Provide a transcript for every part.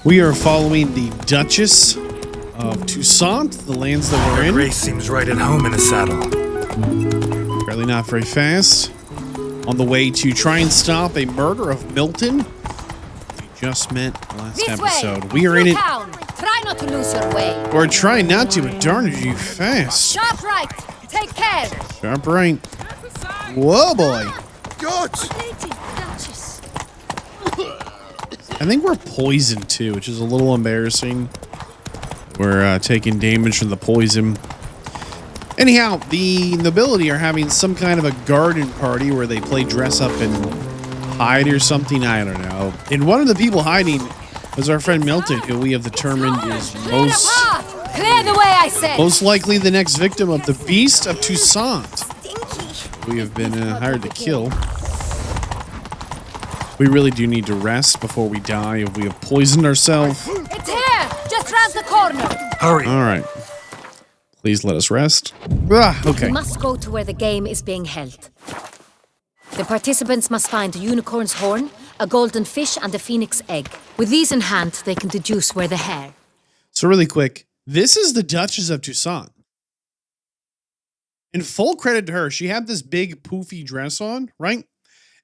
We are following the Duchess of Toussaint, the lands that we're in. Grace seems right at home in a saddle. Apparently not very fast. On the way to try and stop a murder of Milton. We just met last episode. We are in it. Try not to lose your way. We're trying not to, but darn it, you fast. Sharp right. Take care. Sharp right. Whoa, boy. God! I think we're poisoned too, which is a little embarrassing. We're taking damage from the poison. Anyhow, the nobility are having some kind of a garden party where they play dress up and hide or something. I don't know. And one of the people hiding was our friend Milton, who we have determined is Clear the way, I said. most likely the next victim of the Beast of Toussaint. We have been hired to kill. We really do need to rest before we die if we have poisoned ourselves. It's here, just round the corner. Hurry. All right. Please let us rest. Okay. We must go to where the game is being held. The participants must find a unicorn's horn, a golden fish, and a phoenix egg. With these in hand, they can deduce where the hare. So really quick, this is the Duchess of Toussaint. In full credit to her, she had this big poofy dress on, right?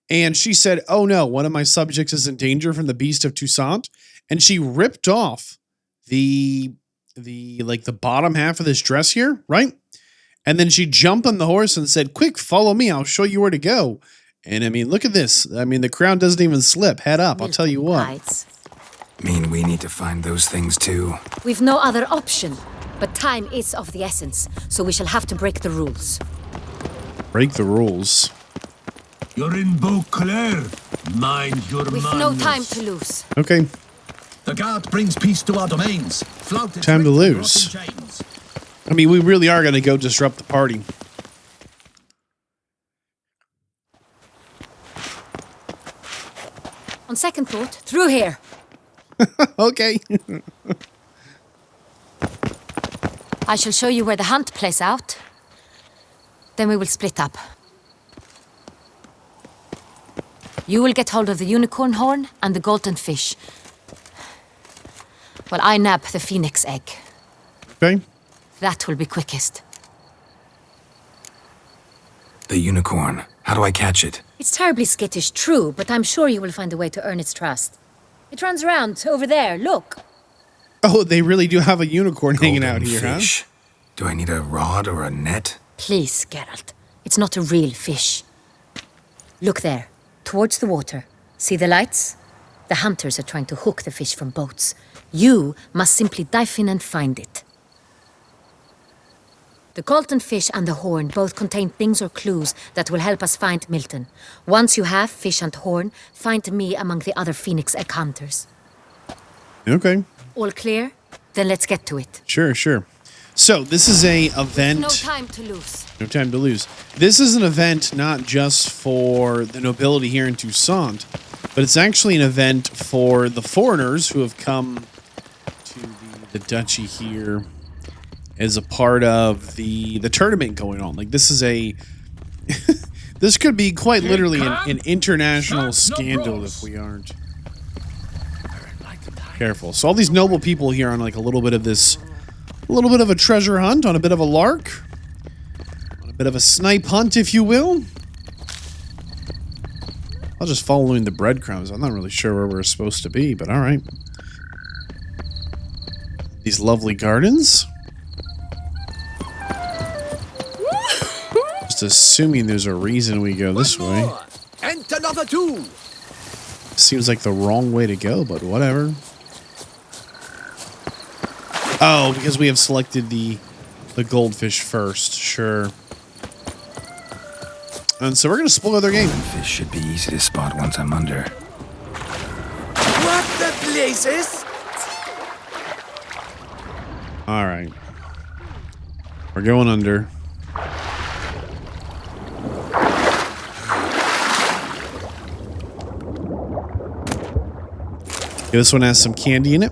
And she said, oh no, one of my subjects is in danger from the Beast of Toussaint. And she ripped off the bottom half of this dress here, right? And then she jumped on the horse and said, quick, follow me. I'll show you where to go. And I mean, look at this. I mean, the crown doesn't even slip. Head up. I'll tell you what. Mean we need to find those things too. We've no other option, but time is of the essence, so we shall have to break the rules. Break the rules. You're in Beauclair. Mind your We've manners. no time to lose. Okay. The guard brings peace to our domains. Flout its Time to ring lose. rotten chains. I mean, we really are going to go disrupt the party. On second thought, through here. Okay. I shall show you where the hunt plays out. Then we will split up. You will get hold of the unicorn horn and the golden fish. While I nab the phoenix egg. Okay. That will be quickest. The unicorn. How do I catch it? It's terribly skittish, true, but I'm sure you will find a way to earn its trust. It runs around over there, look. Oh, they really do have a unicorn hanging out here, fish. huh? Do I need a rod or a net? Please, Geralt. It's not a real fish. Look there, towards the water. See the lights? The hunters are trying to hook the fish from boats. You must simply dive in and find it. The golden fish and the horn both contain things or clues that will help us find Milton. Once you have fish and horn, find me among the other phoenix egg hunters. Okay. All clear? Then let's get to it. Sure. So this is a event. No time to lose. No time to lose. This is an event not just for the nobility here in Toussaint, but it's actually an event for the foreigners who have come to the duchy here as a part of the tournament going on. Like, this is a... this could be quite literally an international scandal if we aren't careful. So all these noble people here on like a little bit of a treasure hunt, on a bit of a lark, on a bit of a snipe hunt, if you will. I'll just following the breadcrumbs. I'm not really sure where we're supposed to be, but all right. These lovely gardens. Just assuming there's a reason we go this way. And another two. Seems like the wrong way to go, but whatever. Oh, because we have selected the goldfish first. Sure. And so we're going to spoil their game. Fish should be easy to spot once I'm under. What the blazes? All right. We're going under. Okay, this one has some candy in it.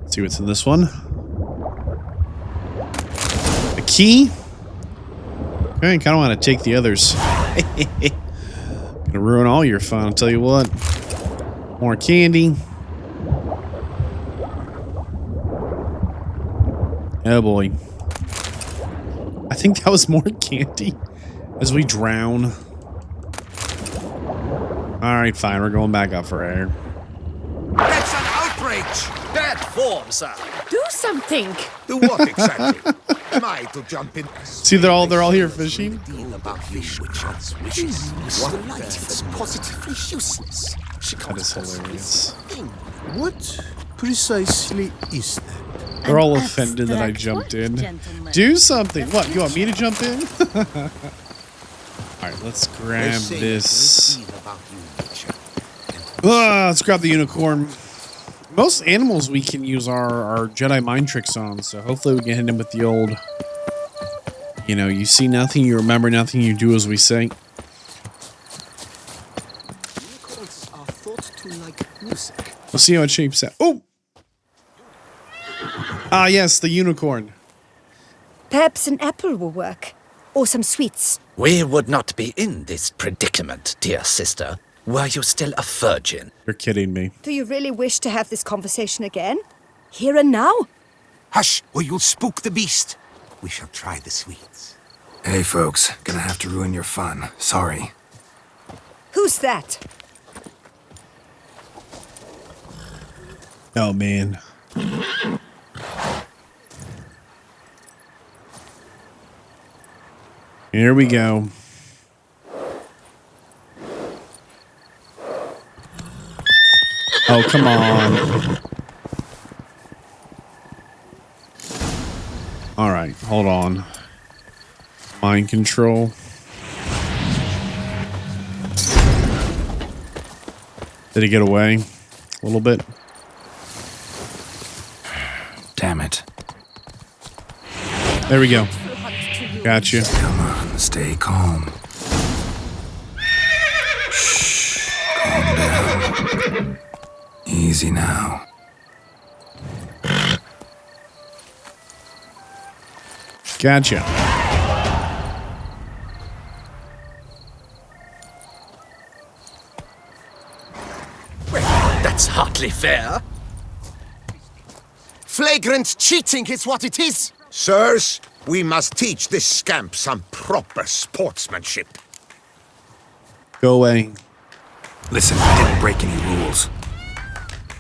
Let's see what's in this one. A key. Okay, I kind of want to take the others. Gonna ruin all your fun, I'll tell you what. More candy. Oh boy. I think that was more candy as we drown. Alright, fine. We're going back up for air. That's an outrage! Bad form, sir. Do something! Do what exactly? Am I to jump in? See, they're all here fishing. Deal about fish witches. Wishes. What the It's positively useless. She That can't is hilarious. What precisely is that? They're all An offended that I abstract jumped what, in. gentlemen? Do something. What? You want me to jump in? Alright, let's grab this. Deal about you, Witcher. Let's grab the unicorn. Most animals we can use our Jedi mind tricks on, so hopefully we can hit him with the old, you know, you see nothing, you remember nothing, you do as we say. Unicorns are thought to like music. We'll see how it shapes out. Oh! Ah, yes, the unicorn. Perhaps an apple will work. Or some sweets. We would not be in this predicament, dear sister, were you still a virgin. You're kidding me. Do you really wish to have this conversation again? Here and now? Hush, or you'll spook the beast. We shall try the sweets. Hey, folks. Gonna have to ruin your fun. Sorry. Who's that? Oh, man. Here we go. Oh, come on. All right, hold on. Mind control. Did he get away a little bit? Damn it. There we go. Gotcha. Come on, stay calm. Shh. Calm down. Easy now. Gotcha. That's hardly fair. Flagrant cheating is what it is. Sirs, we must teach this scamp some proper sportsmanship. Go away. Listen, I didn't break any rules.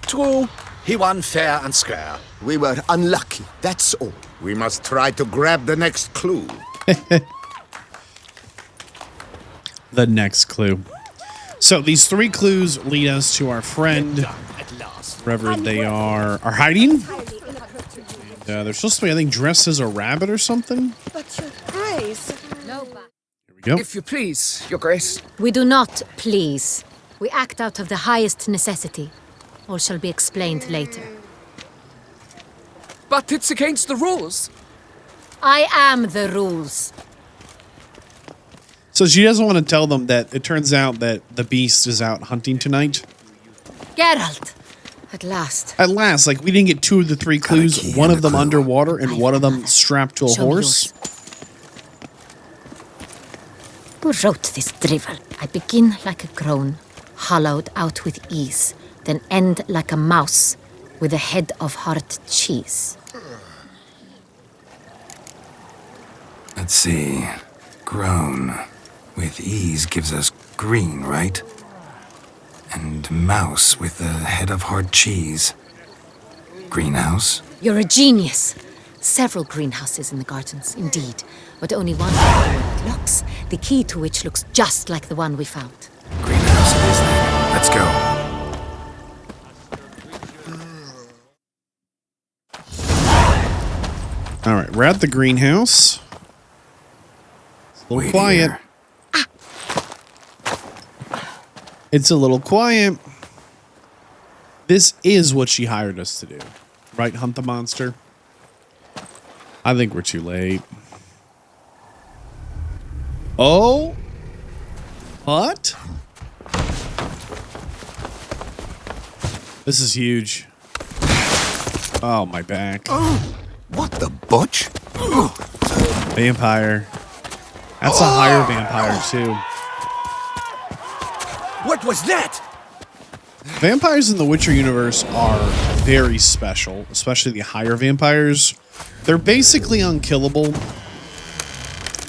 True, he won fair and square. We were unlucky, that's all. We must try to grab the next clue. The next clue. So these 3 clues lead us to our friend, wherever they are hiding. They're supposed to be, I think, dressed as a rabbit or something. But your grace. No, but Here we go. If you please, Your Grace. we do not please. We act out of the highest necessity. All shall be explained later. But it's against the rules. I am the rules. So she doesn't want to tell them that it turns out that the beast is out hunting tonight. Geralt, at last. At last, like, we didn't get 2 of the 3 clues, key one and of a them clue. underwater and one of them strapped to a Show me horse. yours. Who wrote this drivel? I begin like a groan, hollowed out with ease, then end like a mouse with a head of hard cheese. Let's see. Grown. With ease gives us green, right? And mouse with a head of hard cheese. Greenhouse? You're a genius. Several greenhouses in the gardens, indeed, but only one with locks, the key to which looks just like the one we found. Greenhouse it is then. Let's go. All right, we're at the greenhouse. It's a little Wait quiet. here. It's a little quiet. This is what she hired us to do. Right, hunt the monster? I think we're too late. Oh? What? This is huge. Oh, my back. What the butch? Vampire. That's a higher vampire, too. What was that? Vampires in the Witcher universe are very special, especially the higher vampires. They're basically unkillable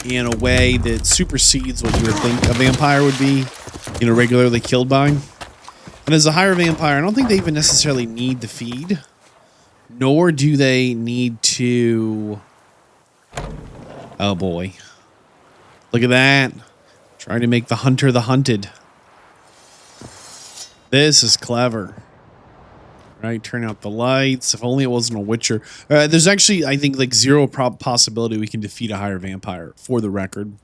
in a way that supersedes what you would think a vampire would be, regularly killed by. And as a higher vampire, I don't think they even necessarily need to feed, nor do they need to... Oh boy. Look at that. Trying to make the hunter the hunted. This is clever. Right? Turn out the lights. If only it wasn't a Witcher. There's actually, I think, like zero possibility we can defeat a higher vampire, for the record.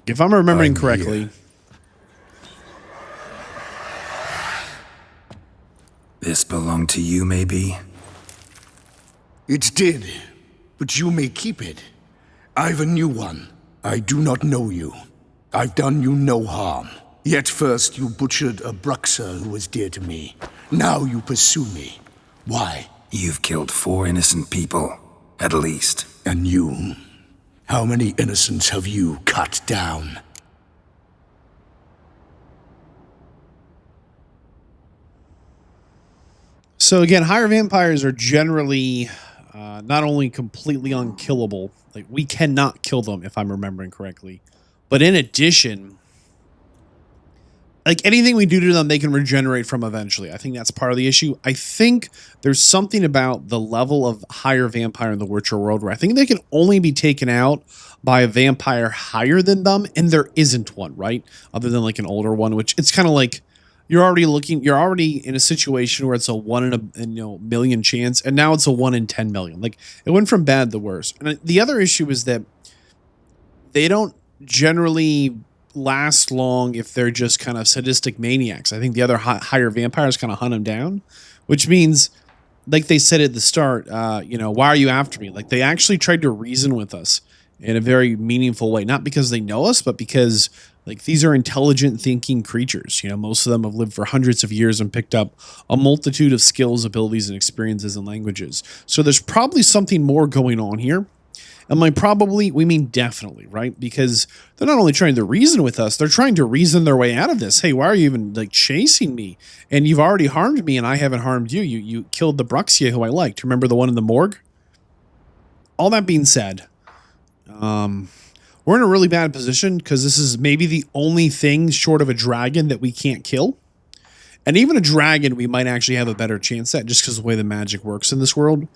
If I'm remembering correctly. Here. This belonged to you, maybe? It did, but you may keep it. I've a new one. I do not know you. I've done you no harm. Yet first you butchered a Bruxer who was dear to me. Now you pursue me. Why? You've killed 4 innocent people, at least. And you? How many innocents have you cut down? So again, higher vampires are generally not only completely unkillable, like we cannot kill them if I'm remembering correctly, but in addition, like anything we do to them, they can regenerate from eventually. I think that's part of the issue. I think there's something about the level of higher vampire in the Witcher world where I think they can only be taken out by a vampire higher than them, and there isn't one, right? Other than like an older one, which it's kind of like you're already in a situation where it's a 1 in a million chance, and now it's a 1 in 10 million. Like it went from bad to worse. And the other issue is that they don't generally last long if they're just kind of sadistic maniacs. I think the other higher vampires kind of hunt them down, which means, like they said at the start, why are you after me? Like they actually tried to reason with us in a very meaningful way, not because they know us, but because like these are intelligent thinking creatures. Most of them have lived for hundreds of years and picked up a multitude of skills, abilities, and experiences and languages. So there's probably something more going on here. And by probably, we mean definitely, right? Because they're not only trying to reason with us, they're trying to reason their way out of this. Hey, why are you even like chasing me? And you've already harmed me and I haven't harmed you. You killed the Bruxia who I liked. Remember the one in the morgue? All that being said, we're in a really bad position because this is maybe the only thing short of a dragon that we can't kill. And even a dragon, we might actually have a better chance at just because of the way the magic works in this world.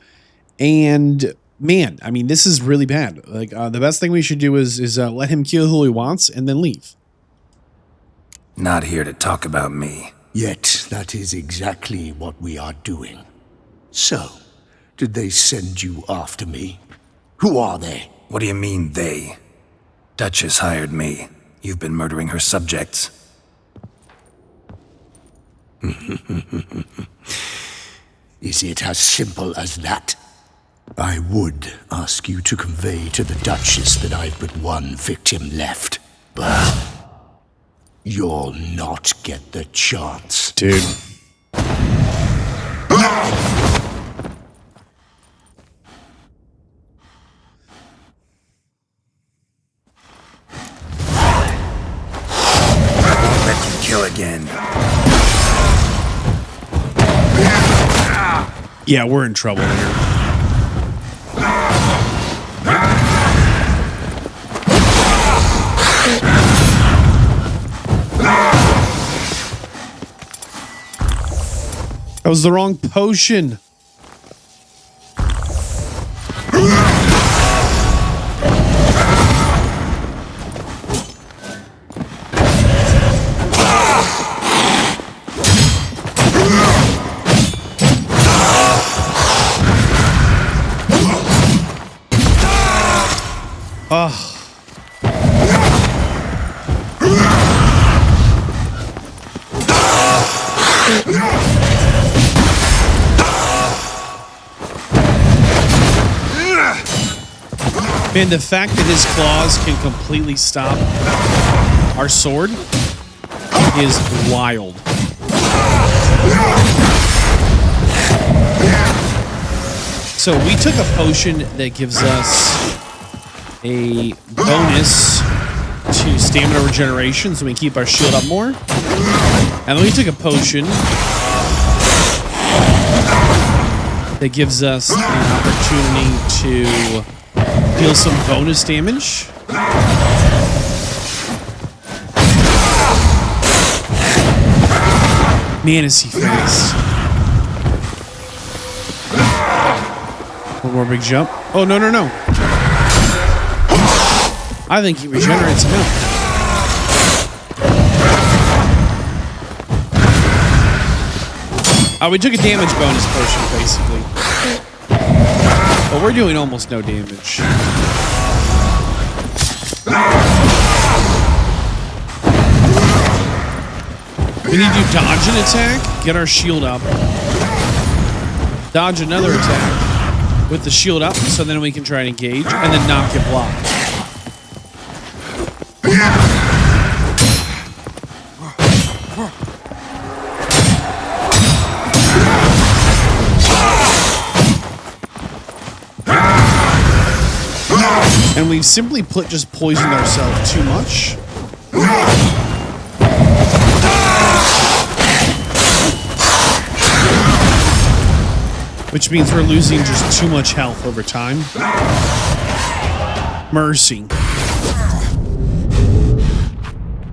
And man, I mean, this is really bad. Like the best thing we should do is let him kill who he wants and then leave. Not here to talk about me. Yet that is exactly what we are doing. So, did they send you after me? Who are they? What do you mean, they? Duchess hired me. You've been murdering her subjects. Is it as simple as that? I would ask you to convey to the Duchess that I've but one victim left, but you'll not get the chance. Dude. Kill again. Yeah, we're in trouble here. That was the wrong potion. Man, the fact that his claws can completely stop our sword is wild. So we took a potion that gives us a bonus to stamina regeneration so we keep our shield up more. And then we took a potion that gives us an opportunity to deal some bonus damage. Man, is he fast. One more big jump. Oh, no, no, no. I think he regenerates enough. Oh, we took a damage bonus potion, basically. But we're doing almost no damage. We need to dodge an attack, get our shield up, dodge another attack with the shield up, so then we can try and engage, and then not get blocked. And we've simply just poisoned ourselves too much. Which means we're losing just too much health over time. Mercy.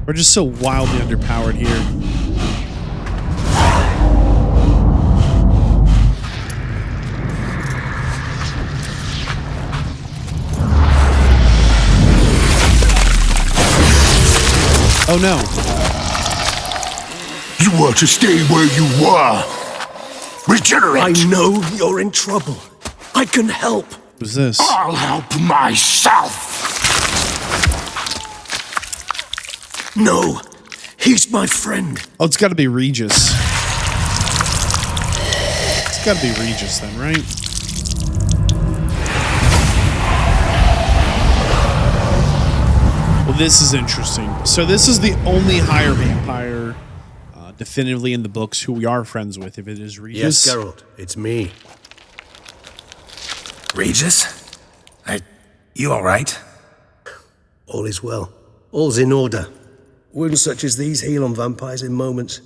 We're just so wildly underpowered here. Oh no. You were to stay where you were. Regenerate! I know you're in trouble. I can help. Who's this? I'll help myself! No, he's my friend. Oh, it's gotta be Regis. It's gotta be Regis then, right? Well, this is interesting. So this is the only higher vampire definitively in the books who we are friends with, if it is Regis. Yes, Geralt, it's me. Regis? You all right? All is well. All's in order. Wounds such as these heal on vampires in moments.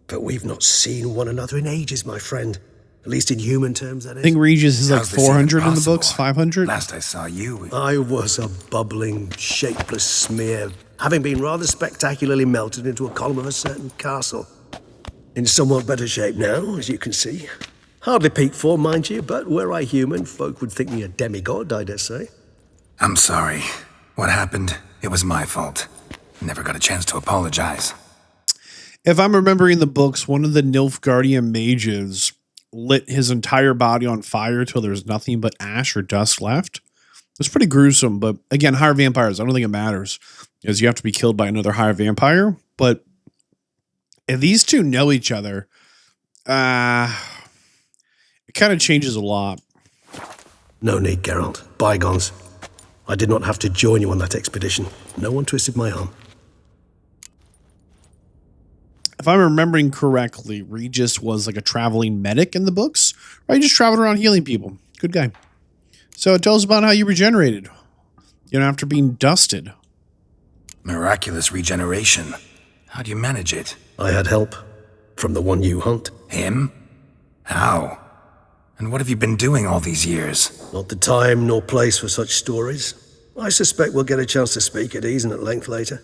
But we've not seen one another in ages, my friend. At least in human terms, that is. I think Regis is like How's this 400 in the possible? books, 500. Last I saw you... I was a bubbling, shapeless smear, having been rather spectacularly melted into a column of a certain castle. In somewhat better shape now, as you can see. Hardly peak form, mind you, but were I human, folk would think me a demigod, I dare say. I'm sorry. What happened? It was my fault. Never got a chance to apologize. If I'm remembering the books, one of the Nilfgaardian mages lit his entire body on fire till there's nothing but ash or dust left. It's pretty gruesome, but again, higher vampires, I don't think it matters, because you have to be killed by another higher vampire. But if these two know each other, it kind of changes a lot. No need, Geralt. Bygones. I did not have to join you on that expedition. No one twisted my arm. If I'm remembering correctly, Regis was like a traveling medic in the books, right? He just traveled around healing people. Good guy. So tell us about how you regenerated, after being dusted. Miraculous regeneration. How do you manage it? I had help. From the one you hunt. Him? How? And what have you been doing all these years? Not the time nor place for such stories. I suspect we'll get a chance to speak at ease and at length later.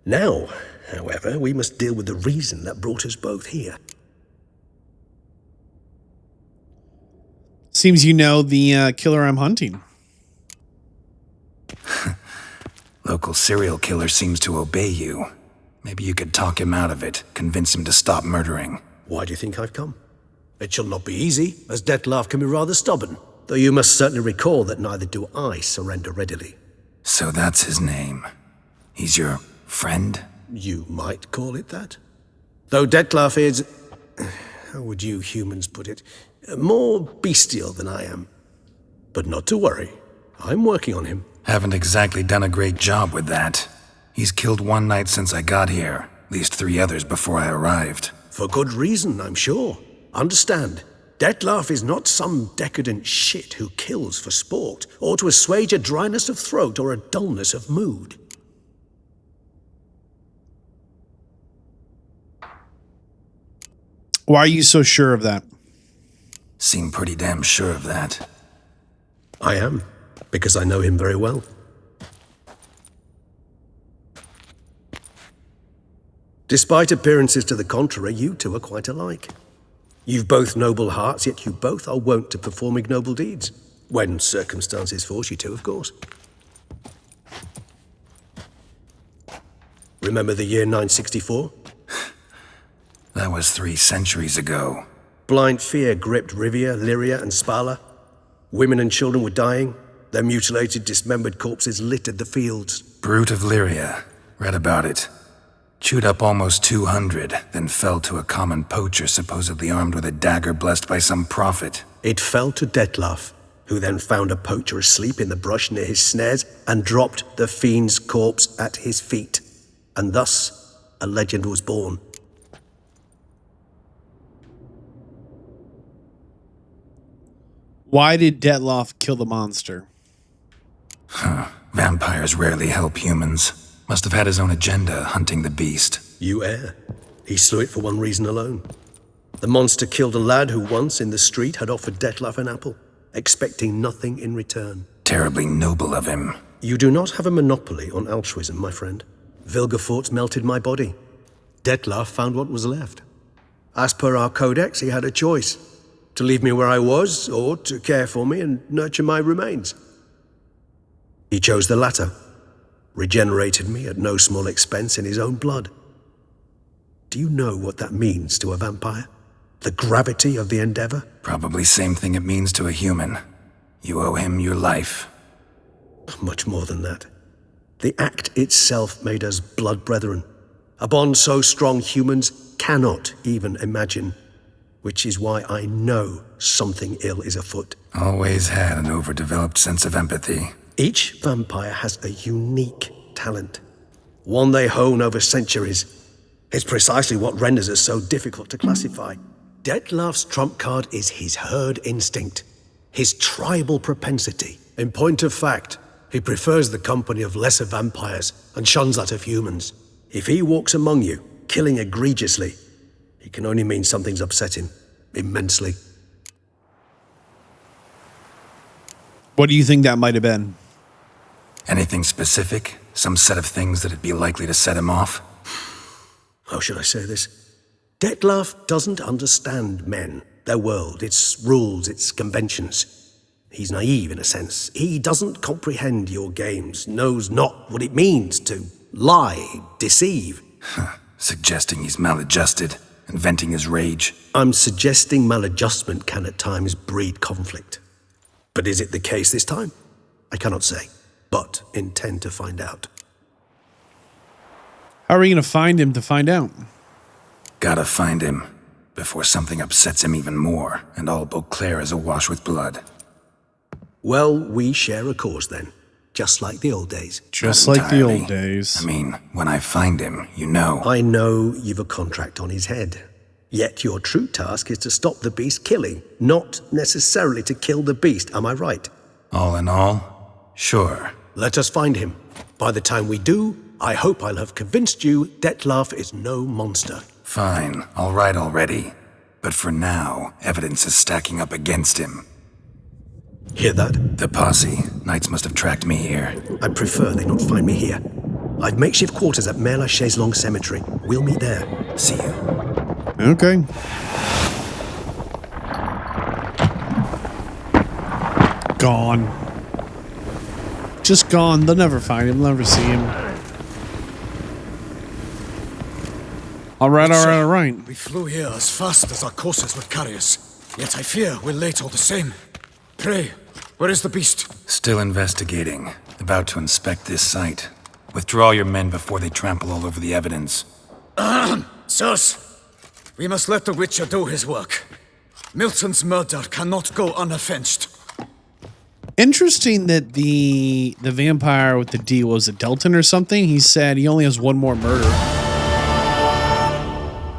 Now, however, we must deal with the reason that brought us both here. Seems you know the killer I'm hunting. Local serial killer seems to obey you. Maybe you could talk him out of it, convince him to stop murdering. Why do you think I've come? It shall not be easy, as Dettlaff can be rather stubborn. Though you must certainly recall that neither do I surrender readily. So that's his name. He's your friend? You might call it that. Though Dettlaff is... how would you humans put it? More bestial than I am. But not to worry. I'm working on him. Haven't exactly done a great job with that. He's killed one knight since I got here. At least 3 others before I arrived. For good reason, I'm sure. Understand, Dettlaff is not some decadent shit who kills for sport, or to assuage a dryness of throat or a dullness of mood. Why are you so sure of that? Seem pretty damn sure of that. I am, because I know him very well. Despite appearances to the contrary, you two are quite alike. You've both noble hearts, yet you both are wont to perform ignoble deeds. When circumstances force you to, of course. Remember the year 964? That was 3 centuries ago. Blind fear gripped Rivia, Lyria, and Spala. Women and children were dying. Their mutilated, dismembered corpses littered the fields. Brute of Lyria. Read about it. Chewed up almost 200, then fell to a common poacher supposedly armed with a dagger blessed by some prophet. It fell to Dettlaff, who then found a poacher asleep in the brush near his snares and dropped the fiend's corpse at his feet. And thus, a legend was born. Why did Dettlaff kill the monster? Vampires rarely help humans. Must have had his own agenda hunting the beast. You err. He slew it for one reason alone. The monster killed a lad who once, in the street, had offered Dettlaff an apple, expecting nothing in return. Terribly noble of him. You do not have a monopoly on altruism, my friend. Vilgefortz melted my body. Dettlaff found what was left. As per our codex, he had a choice. To leave me where I was, or to care for me and nurture my remains. He chose the latter. Regenerated me at no small expense in his own blood. Do you know what that means to a vampire? The gravity of the endeavor? Probably same thing it means to a human. You owe him your life. Much more than that. The act itself made us blood brethren. A bond so strong humans cannot even imagine. Which is why I know something ill is afoot. Always had an overdeveloped sense of empathy. Each vampire has a unique talent. One they hone over centuries. It's precisely what renders it so difficult to classify. Dettlaff's trump card is his herd instinct. His tribal propensity. In point of fact, he prefers the company of lesser vampires and shuns that of humans. If he walks among you, killing egregiously, it can only mean something's upset him, immensely. What do you think that might have been? Anything specific? Some set of things that'd be likely to set him off? How should I say this? Dettlaff doesn't understand men, their world, its rules, its conventions. He's naive in a sense. He doesn't comprehend your games, knows not what it means to lie, deceive. Suggesting he's maladjusted, and venting his rage. I'm suggesting maladjustment can at times breed conflict. But is it the case this time? I cannot say, but intend to find out. How are we going to find him to find out? Gotta find him, before something upsets him even more, and all Beauclair is awash with blood. Well, we share a cause then, just like the old days. Just like the old days. I mean, when I find him, you know. I know you've a contract on his head. Yet your true task is to stop the beast killing, not necessarily to kill the beast, am I right? All in all, sure. Let us find him. By the time we do, I hope I'll have convinced you Dettlaff is no monster. Fine, all right already. But for now, evidence is stacking up against him. Hear that? The posse. Knights must have tracked me here. I prefer they not find me here. I've makeshift quarters at Mère Lachaise Long Cemetery. We'll meet there. See you. Okay. Gone. Just gone. They'll never find him. They'll never see him. All right. We flew here as fast as our courses would carry us. Yet I fear we're late all the same. Pray, where is the beast? Still investigating. About to inspect this site. Withdraw your men before they trample all over the evidence. Sirs, we must let the Witcher do his work. Milton's murder cannot go unavenged. Interesting that the vampire with the D, was it Delton or something? He said he only has one more murder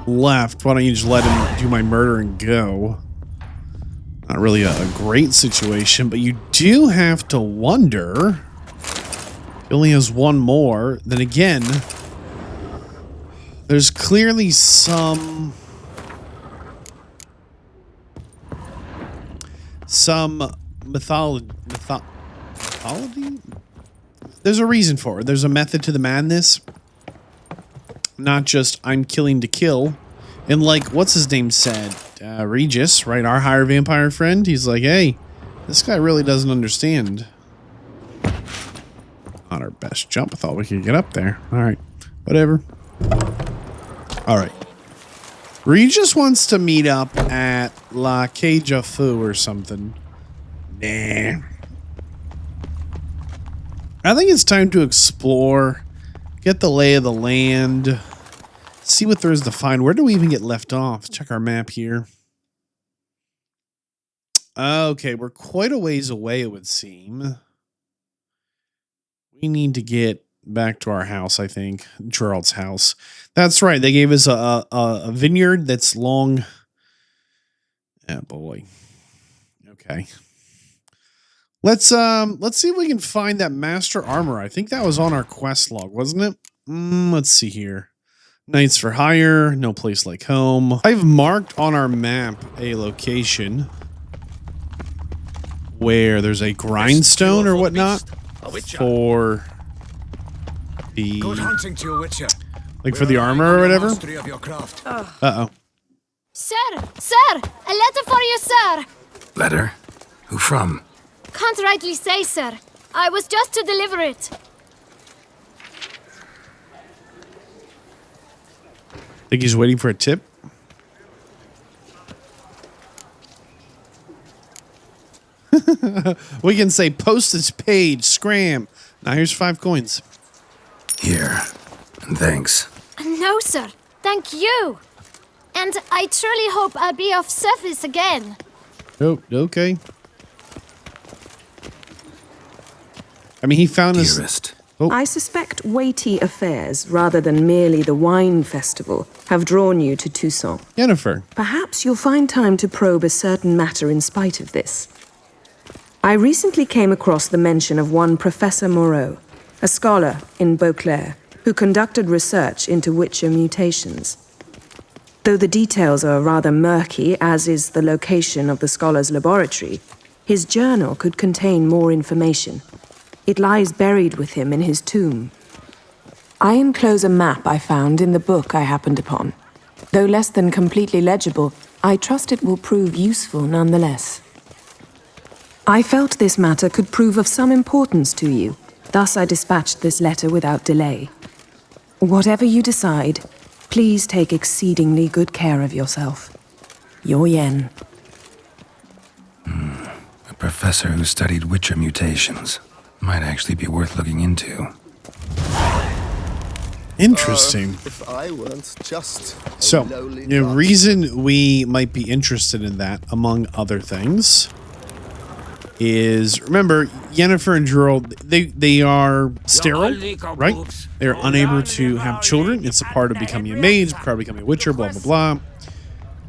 left. Why don't you just let him do my murder and go? Not really a great situation, but you do have to wonder. He only has one more. Then again, there's clearly some some mythology. There's a reason for it. There's a method to the madness. Not just I'm killing to kill. And like, what's his name said? Regis, right? Our higher vampire friend. He's like, hey, this guy really doesn't understand. Not our best jump. I thought we could get up there. All right. Whatever. All right. Regis wants to meet up at La Cage Fu or something. Nah. I think it's time to explore, get the lay of the land, see what there is to find. Where do we even get left off? Check our map here. Okay, we're quite a ways away, it would seem. We need to get back to our house, I think. Gerald's house. That's right. They gave us a vineyard that's long. Oh, boy. Okay. Let's see if we can find that master armor. I think that was on our quest log, wasn't it? Let's see here. Knights for hire, no place like home. I've marked on our map a location where there's a grindstone or whatnot for the Good hunting to you, Witcher. like for the armor or whatever. Uh-oh. Sir, a letter for you, sir. Letter? Who from? Can't rightly say, sir. I was just to deliver it. Think he's waiting for a tip? We can say postage paid, scram. Now here's 5 coins. Here. And thanks. No, sir. Thank you. And I truly hope I'll be of service again. Oh, okay. I mean, he found us. Dearest. Oh. I suspect weighty affairs, rather than merely the wine festival, have drawn you to Toussaint. Jennifer. Perhaps you'll find time to probe a certain matter in spite of this. I recently came across the mention of one Professor Moreau, a scholar in Beauclair, who conducted research into Witcher mutations. Though the details are rather murky, as is the location of the scholar's laboratory, his journal could contain more information. It lies buried with him in his tomb. I enclose a map I found in the book I happened upon. Though less than completely legible, I trust it will prove useful nonetheless. I felt this matter could prove of some importance to you, thus I dispatched this letter without delay. Whatever you decide, please take exceedingly good care of yourself. Your Yen. A professor who studied Witcher mutations. Might actually be worth looking into. Interesting. If I weren't just so, the reason we might be interested in that, among other things, is, remember, Yennefer and Gerald, they are sterile, right? They're unable to have children. It's a part of becoming a mage, part of becoming a witcher, blah, blah, blah.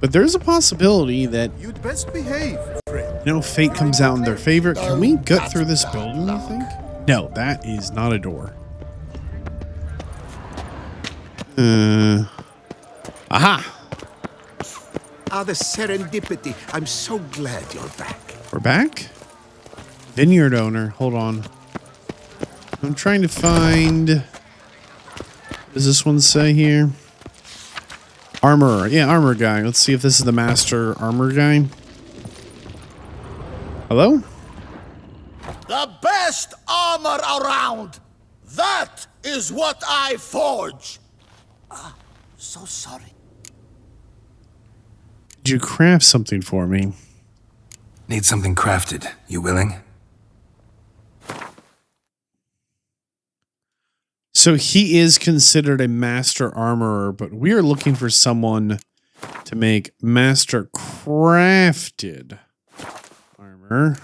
But there's a possibility that, You'd best behave, friend. you know, fate comes out in their favor. Can we get through this building, you think? No, that is not a door. Aha! Ah, the serendipity. I'm so glad you're back. We're back? Vineyard owner. Hold on. I'm trying to find... What does this one say here? Armorer. Yeah, armor guy. Let's see if this is the master armor guy. Hello? The best armor around. That is what I forge. So sorry. Did you craft something for me? Need something crafted. You willing? So he is considered a master armorer, but we are looking for someone to make master crafted armor.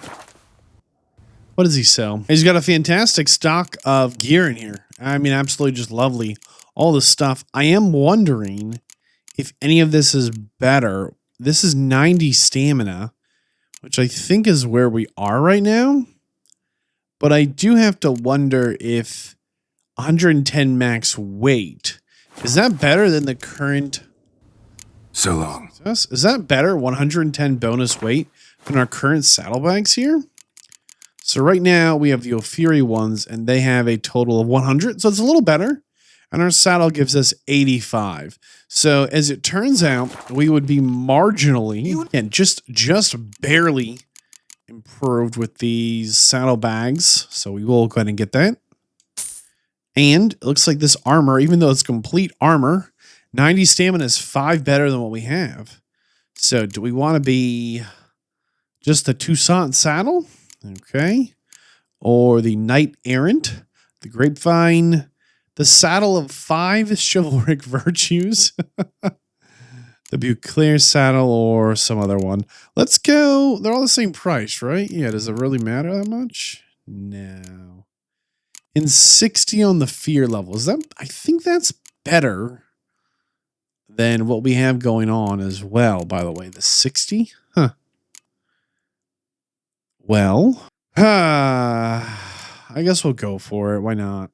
What does he sell? He's got a fantastic stock of gear in here. I mean, absolutely just lovely. All the stuff. I am wondering if any of this is better. This is 90 stamina, which I think is where we are right now. But I do have to wonder if 110 max weight, is that better than the current So long. Is that better? 110 bonus weight than our current saddlebags here? So right now we have the Ophiri ones and they have a total of 100. So it's a little better. And our saddle gives us 85. So as it turns out, we would be marginally and just barely improved with these saddlebags. So we will go ahead and get that. And it looks like this armor, even though it's complete armor, 90 stamina is 5 better than what we have. So do we want to be just the Toussaint saddle? Okay. Or the Knight Errant, the Grapevine, the saddle of 5 chivalric virtues, the Beauclair saddle, or some other one. Let's go. They're all the same price, right? Yeah. Does it really matter that much? No. And 60 on the fear level. Is that? I think that's better than what we have going on as well, by the way. The 60? Huh. Well, I guess we'll go for it. Why not?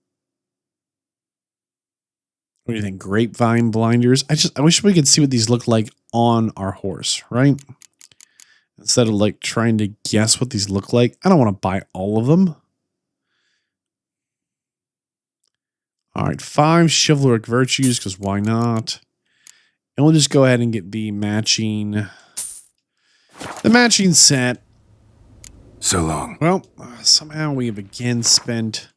What do you think? Grapevine blinders? I wish we could see what these look like on our horse, right? Instead of like trying to guess what these look like. I don't want to buy all of them. All right, 5 chivalric virtues, because why not? And we'll just go ahead and get the matching set. So long. Well, somehow we have again spent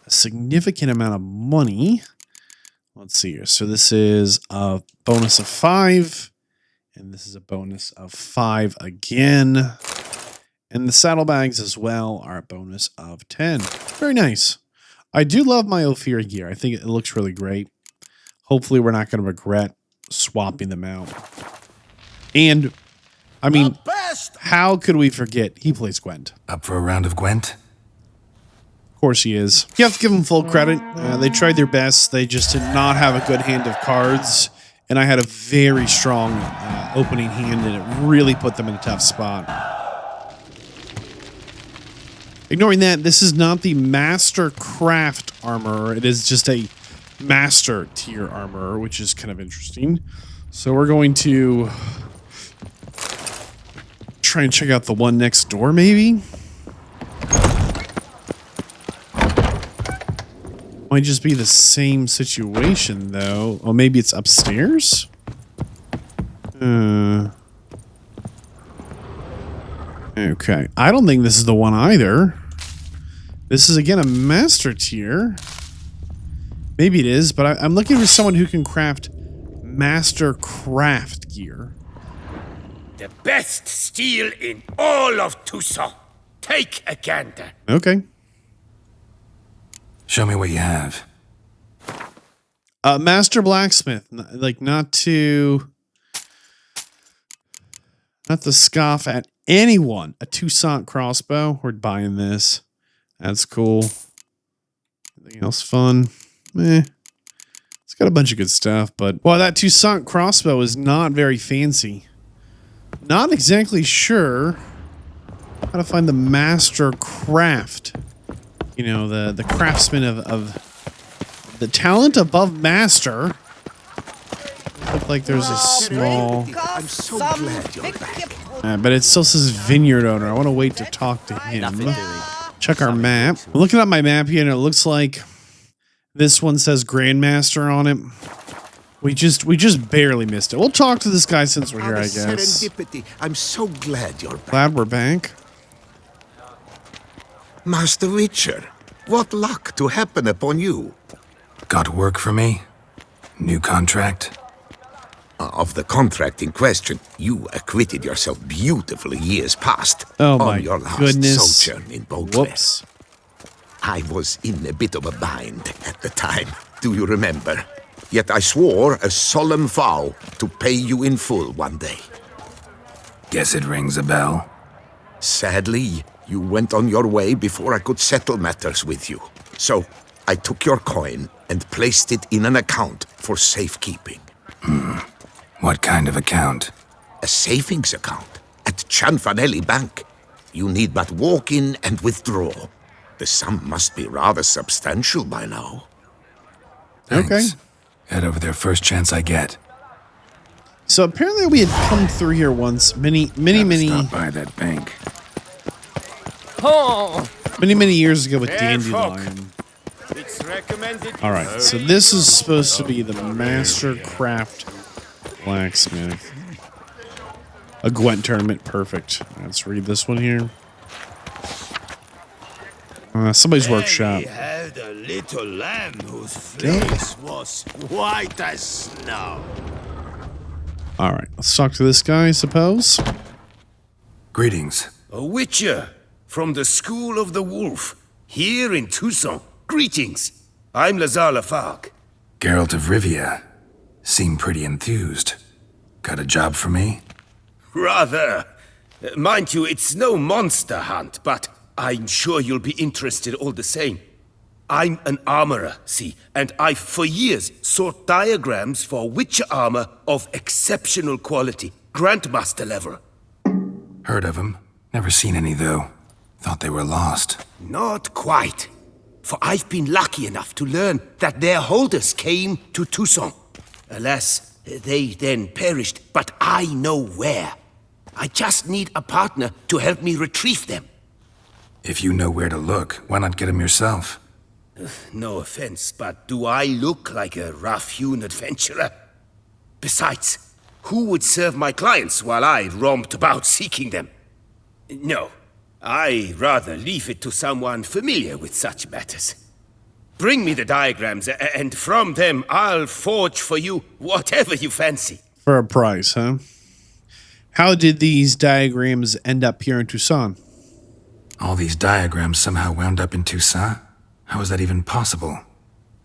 a significant amount of money. Let's see here. So this is a bonus of 5, and this is a bonus of 5 again. And the saddlebags as well are a bonus of 10. Very nice. I do love my Ophir gear. I think it looks really great. Hopefully we're not going to regret swapping them out. And, I mean, how could we forget he plays Gwent? Up for a round of Gwent? Of course he is. You have to give them full credit. They tried their best. They just did not have a good hand of cards. And I had a very strong opening hand, and it really put them in a tough spot. Ignoring that, this is not the Master Craft armor. It is just a Master tier armor, which is kind of interesting. So we're going to try and check out the one next door, maybe? Might just be the same situation, though. Oh, maybe it's upstairs? Okay. I don't think this is the one either. This is, again, a master tier. Maybe it is, but I'm looking for someone who can craft master craft gear. The best steel in all of Toussaint. Take a gander. Okay. Show me what you have. Master blacksmith. Like, not to scoff at anyone. A Toussaint crossbow. We're buying this. That's cool. Anything else fun? It's got a bunch of good stuff, but well, that Toussaint crossbow is not very fancy. Not exactly sure how to find the master craft. You know, the craftsman of the talent above master. Look like there's a small. I'm so glad you're back. But it still says vineyard owner. I want to wait to talk to him. Check our map. I'm looking at my map here, and it looks like this one says Grandmaster on it. We just barely missed it. We'll talk to this guy since we're here, I guess. Serendipity. I'm so glad you're back. Glad we're back. Master Richard, what luck to happen upon you. Got work for me? New contract? Of the contract in question, you acquitted yourself beautifully years past. Oh on my your last goodness. sojourn in Beauclair. Whoops. I was in a bit of a bind at the time. Do you remember? Yet I swore a solemn vow to pay you in full one day. Guess it rings a bell. Sadly, you went on your way before I could settle matters with you. So I took your coin and placed it in an account for safekeeping. What kind of account? A savings account at Cianfanelli Bank. You need but walk in and withdraw. The sum must be rather substantial by now. Thanks. Okay. Head over there first chance I get. So apparently we had come through here once, many Stop by that bank. many years ago with Dandelion. It's recommended. All right, so this is supposed to be the Master Craft Blacksmith. A Gwent tournament, perfect. Let's read this one here. Somebody's workshop. He had a little lamb whose fleece was white as snow. All right, let's talk to this guy, I suppose. Greetings. A witcher from the School of the Wolf, here in Tucson. Greetings. I'm Lazar Lafargue. Geralt of Rivia. Seem pretty enthused. Got a job for me? Rather. Mind you, it's no monster hunt, but I'm sure you'll be interested all the same. I'm an armorer, see, and I've for years sought diagrams for witcher armor of exceptional quality, Grandmaster level. Heard of them. Never seen any, though. Thought they were lost. Not quite. For I've been lucky enough to learn that their holders came to Tucson. Alas, they then perished, but I know where. I just need a partner to help me retrieve them. If you know where to look, why not get them yourself? No offense, but do I look like a rough-hewn adventurer? Besides, who would serve my clients while I romped about seeking them? No, I rather leave it to someone familiar with such matters. Bring me the diagrams, and from them I'll forge for you whatever you fancy. For a price, huh? How did these diagrams end up here in Tucson? All these diagrams somehow wound up in Tucson? How is that even possible?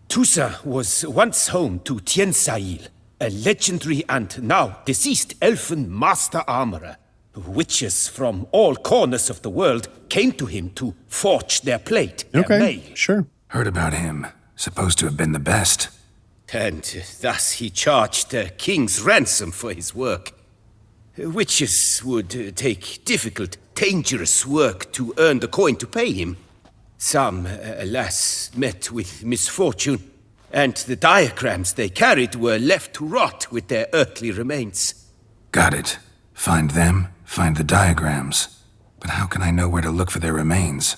Tucson was once home to Tiensail, a legendary and now deceased elfin master armorer. Witches from all corners of the world came to him to forge their plate, their mail. Sure. Heard about him. Supposed to have been the best. And thus he charged a king's ransom for his work. Witches would take difficult, dangerous work to earn the coin to pay him. Some, alas, met with misfortune, and the diagrams they carried were left to rot with their earthly remains. Got it. Find them, find the diagrams. But how can I know where to look for their remains?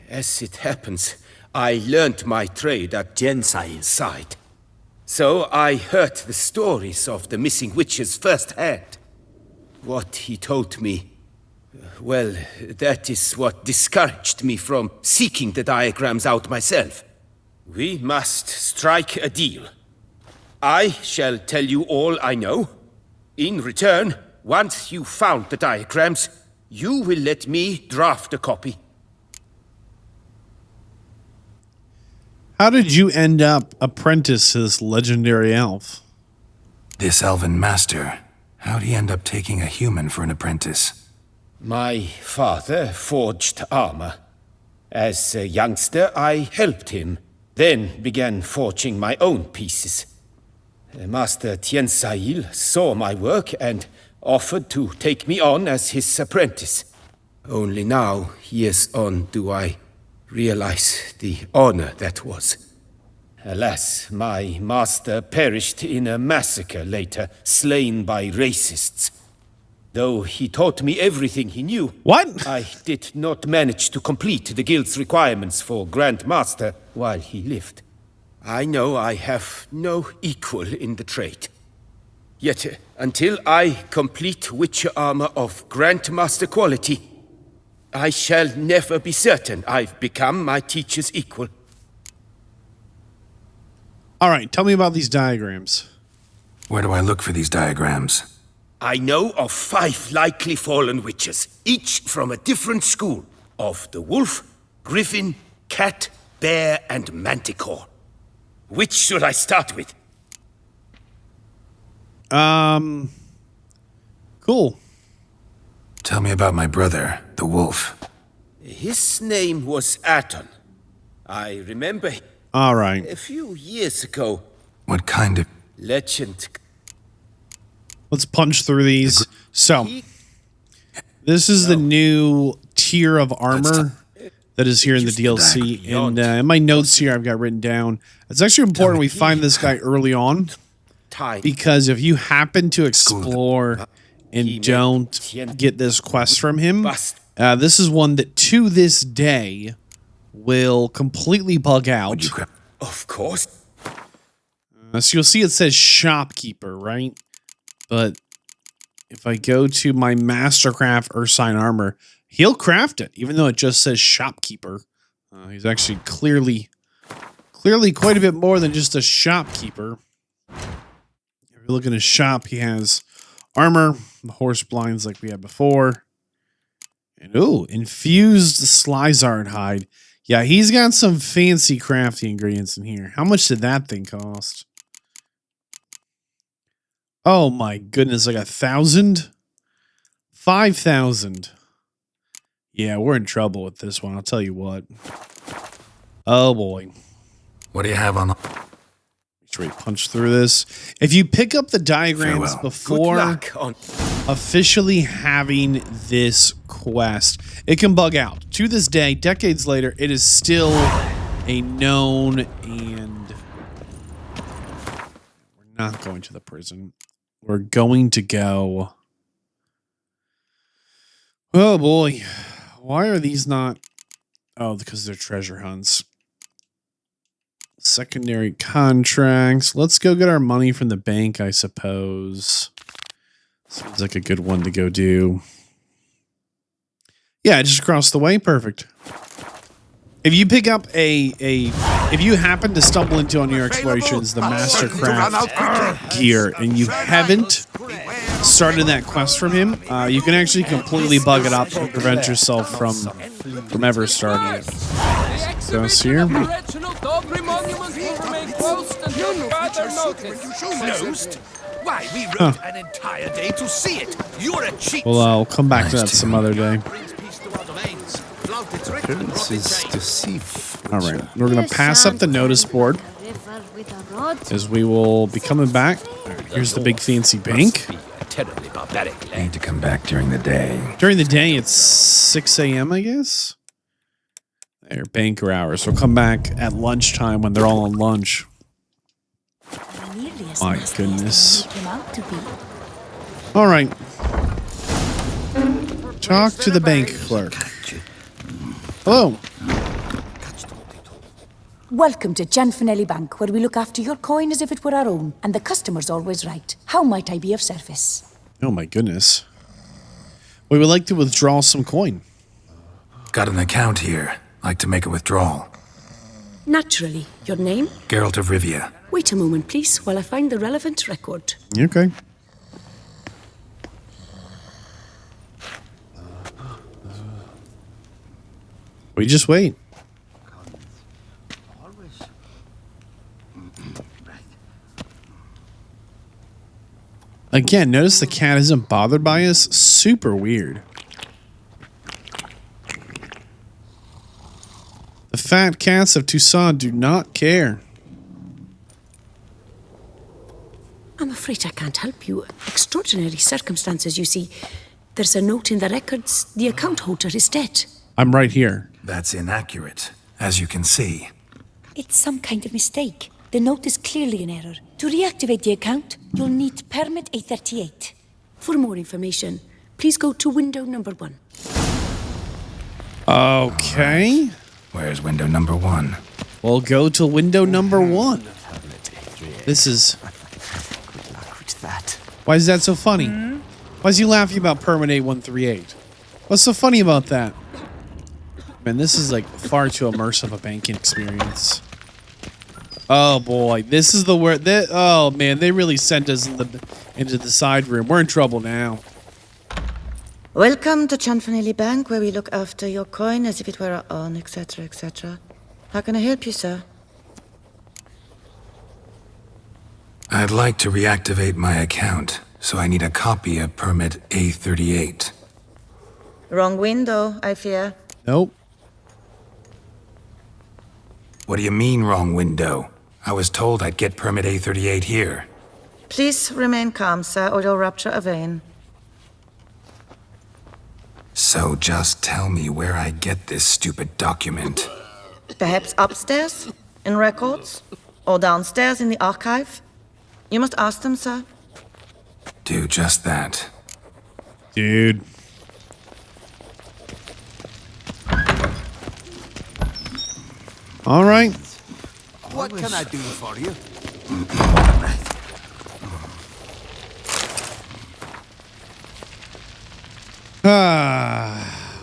As it happens, I learned my trade at Jensail's side. So I heard the stories of the missing witches firsthand. What he told me, well, that is what discouraged me from seeking the diagrams out myself. We must strike a deal. I shall tell you all I know. In return, once you've found the diagrams, you will let me draft a copy. How did you end up apprentice to this legendary elf? This elven master, how'd he end up taking a human for an apprentice? My father forged armor. As a youngster, I helped him, then began forging my own pieces. Master Tiensail saw my work and offered to take me on as his apprentice. Only now, years on, do I realize the honor that was. Alas, my master perished in a massacre later, slain by racists. Though he taught me everything he knew, I did not manage to complete the guild's requirements for Grandmaster while he lived. I know I have no equal in the trade. Yet, until I complete Witcher armor of Grandmaster quality, I shall never be certain I've become my teacher's equal. All right, tell me about these diagrams. Where do I look for these diagrams? I know of 5 likely fallen witches, each from a different school of the wolf, griffin, cat, bear, and manticore. Which should I start with? Cool. Tell me about my brother, the wolf. His name was Aton. I remember All right. a few years ago. What kind of Legend. Let's punch through these. So, this is the new tier of armor that is here in the DLC. And in my notes here, I've got written down. It's actually important we find this guy early on because if you happen to explore and don't get this quest from him, this is one that to this day will completely bug out. Of course. So you'll see it says shopkeeper, right? But if I go to my Mastercraft Ursine armor, he'll craft it, even though it just says shopkeeper. He's actually clearly quite a bit more than just a shopkeeper. If you look in his shop, he has armor, the horse blinds like we had before. And ooh, infused Slizard hide. Yeah, he's got some fancy crafty ingredients in here. How much did that thing cost? Oh my goodness, like 1,000? 5,000. Yeah, we're in trouble with this one, I'll tell you what. Oh boy. What do you have on? Make sure we punch through this. If you pick up the diagrams before officially having this quest, it can bug out. To this day, decades later, it is still a known, and we're not going to the prison. We're going to go. Oh boy. Why are these not? Oh, because they're treasure hunts. Secondary contracts. Let's go get our money from the bank, I suppose. Seems like a good one to go do. Yeah, just across the way. Perfect. If you pick up if you happen to stumble into on your explorations the Mastercraft gear and you haven't started that quest from him, you can actually completely bug it up and prevent yourself from ever starting it. So here. Closed? Why, we rode an entire day to see it. You're a cheat. Well, I'll come back to that some other day. All right, we're going to pass up the notice board as we will be coming back. Right, here's the big fancy bank. Need to come back during the day. During the day, it's 6 a.m., I guess. They're banker hours. So we'll come back at lunchtime when they're all on lunch. My goodness. All right. Talk to the bank clerk. Hello. Welcome to Gianfinelli Bank, where we look after your coin as if it were our own, and the customer's always right. How might I be of service? Oh my goodness. We would like to withdraw some coin. Got an account here. Like to make a withdrawal. Naturally. Your name? Geralt of Rivia. Wait a moment, please, while I find the relevant record. Okay. We just wait. Again, notice the cat isn't bothered by us. Super weird. The fat cats of Toussaint do not care. I'm afraid I can't help you. Extraordinary circumstances, you see. There's a note in the records. The account holder is dead. I'm right here. That's inaccurate, as you can see. It's some kind of mistake. The note is clearly an error. To reactivate the account, you'll need permit A38. For more information, please go to window number 1. Okay. Where's window number 1? We'll go to window number 1. This is... Why is that so funny? Why is he laughing about permit A138? What's so funny about that? Man, this is like far too immersive a banking experience. Oh boy, this is the word that. Oh man, they really sent us into the side room. We're in trouble now. Welcome to Gianfinelli Bank, where we look after your coin as if it were our own, etc., etc. How can I help you, sir? I'd like to reactivate my account, so I need a copy of permit A38. Wrong window, I fear. Nope. What do you mean, wrong window? I was told I'd get permit A38 here. Please remain calm, sir, or you'll rupture a vein. So just tell me where I get this stupid document. Perhaps upstairs, in records? Or downstairs in the archive? You must ask them, sir. Do just that. Dude. All right. What can I do for you?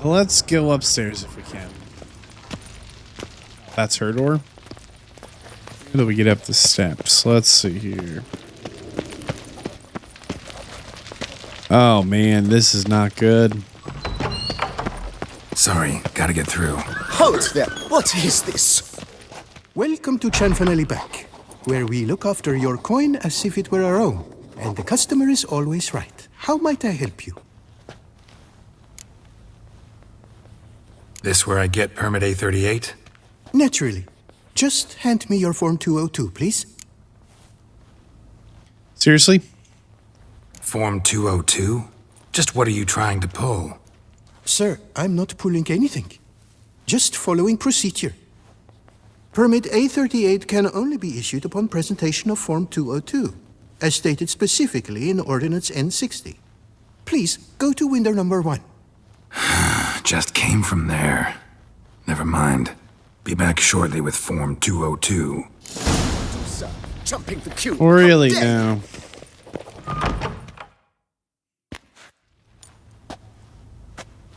Let's go upstairs if we can. That's her door. How do we get up the steps? Let's see here. Oh man, this is not good. Sorry, gotta get through. Halt there! What is this? Welcome to Chanfanelli Bank, where we look after your coin as if it were our own, and the customer is always right. How might I help you? This where I get permit A38? Naturally. Just hand me your Form 202, please. Seriously? Form 202? Just what are you trying to pull? Sir, I'm not pulling anything. Just following procedure. Permit A38 can only be issued upon presentation of Form 202, as stated specifically in Ordinance N60. Please, go to window number 1. Just came from there. Never mind. Be back shortly with Form 202. Jumping the queue. Really now.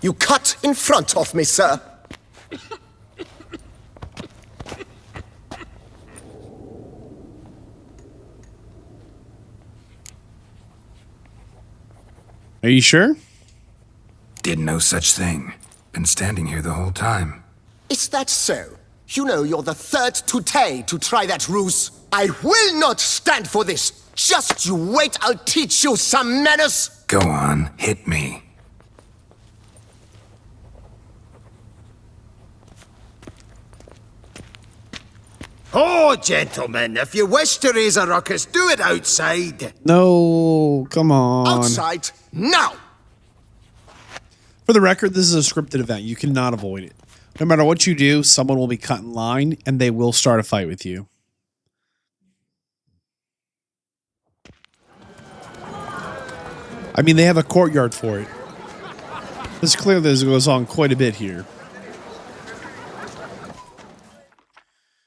You cut in front of me, sir. Are you sure? Did no such thing. Been standing here the whole time. Is that so? You know you're the third today to try that ruse. I will not stand for this. Just you wait, I'll teach you some manners. Go on, hit me. Oh, gentlemen, if you wish to raise a ruckus, do it outside. No, come on. Outside, now! For the record, this is a scripted event. You cannot avoid it. No matter what you do, someone will be cut in line, and they will start a fight with you. I mean, they have a courtyard for it. It's clear this goes on quite a bit here.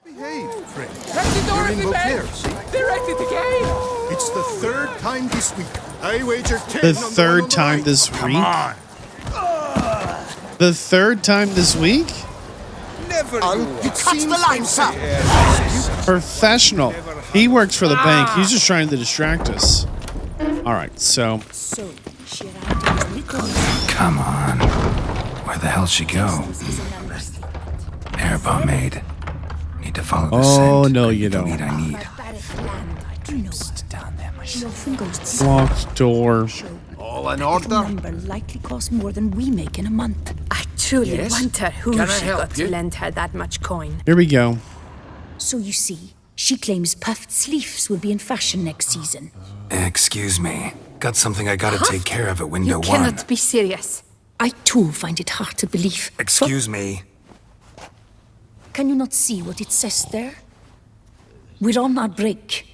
Behave, friend. You're in Beauclair, see? They're at it again! It's the third time this week. I wager 10 The on third one time right. this Come week? on. The third time this week? Never you cut the line, sir. Professional. He works for the bank. He's just trying to distract us. All right, so. Come on. Where the hell she go? Air pomade. Need to follow the Oh, scent. no, you don't. I need. She often goes to Locked door. All in that order? number likely costs more than we make in a month. I truly Yes? wonder who Can I she help got you? to lend her that much coin. Here we go. So you see, she claims puffed sleeves will be in fashion next season. Excuse me. Got something I gotta take care of at window You 1. cannot be serious. I too find it hard to believe. Excuse me. Can you not see what it says there? We're on our break.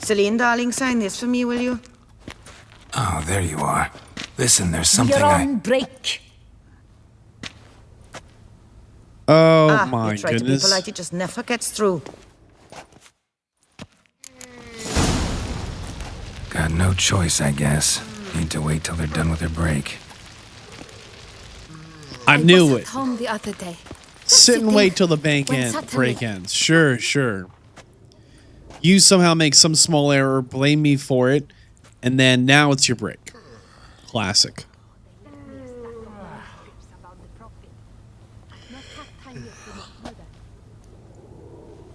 Celine, darling, sign this for me, will you? Oh, there you are. Listen, there's something We're on break. Oh my you try to be goodness. polite, it just never gets through. Got no choice, I guess. Need to wait till they're done with their break. I knew was it. at home the other day. Sit and wait till the bank When end suddenly- break ends. Sure, sure. You somehow make some small error, blame me for it, and then now it's your break. Classic.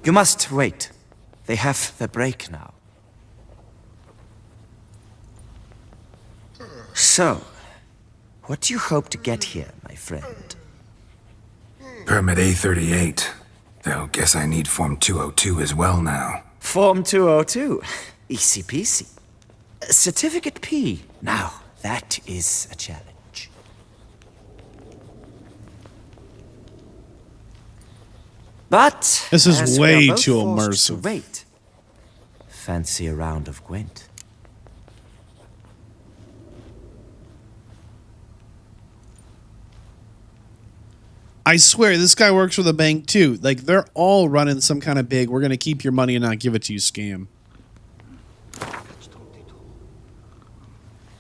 You must wait. They have the break now. So, what do you hope to get here, my friend? Permit A38. Though, guess I need Form 202 as well now. Form 202. Easy peasy. Certificate P. Now, that is a challenge. But This is as we way are both too forced to immersive. wait, Fancy a round of Gwent? I swear, this guy works for the bank too. Like, they're all running some kind of big, we're going to keep your money and not give it to you scam.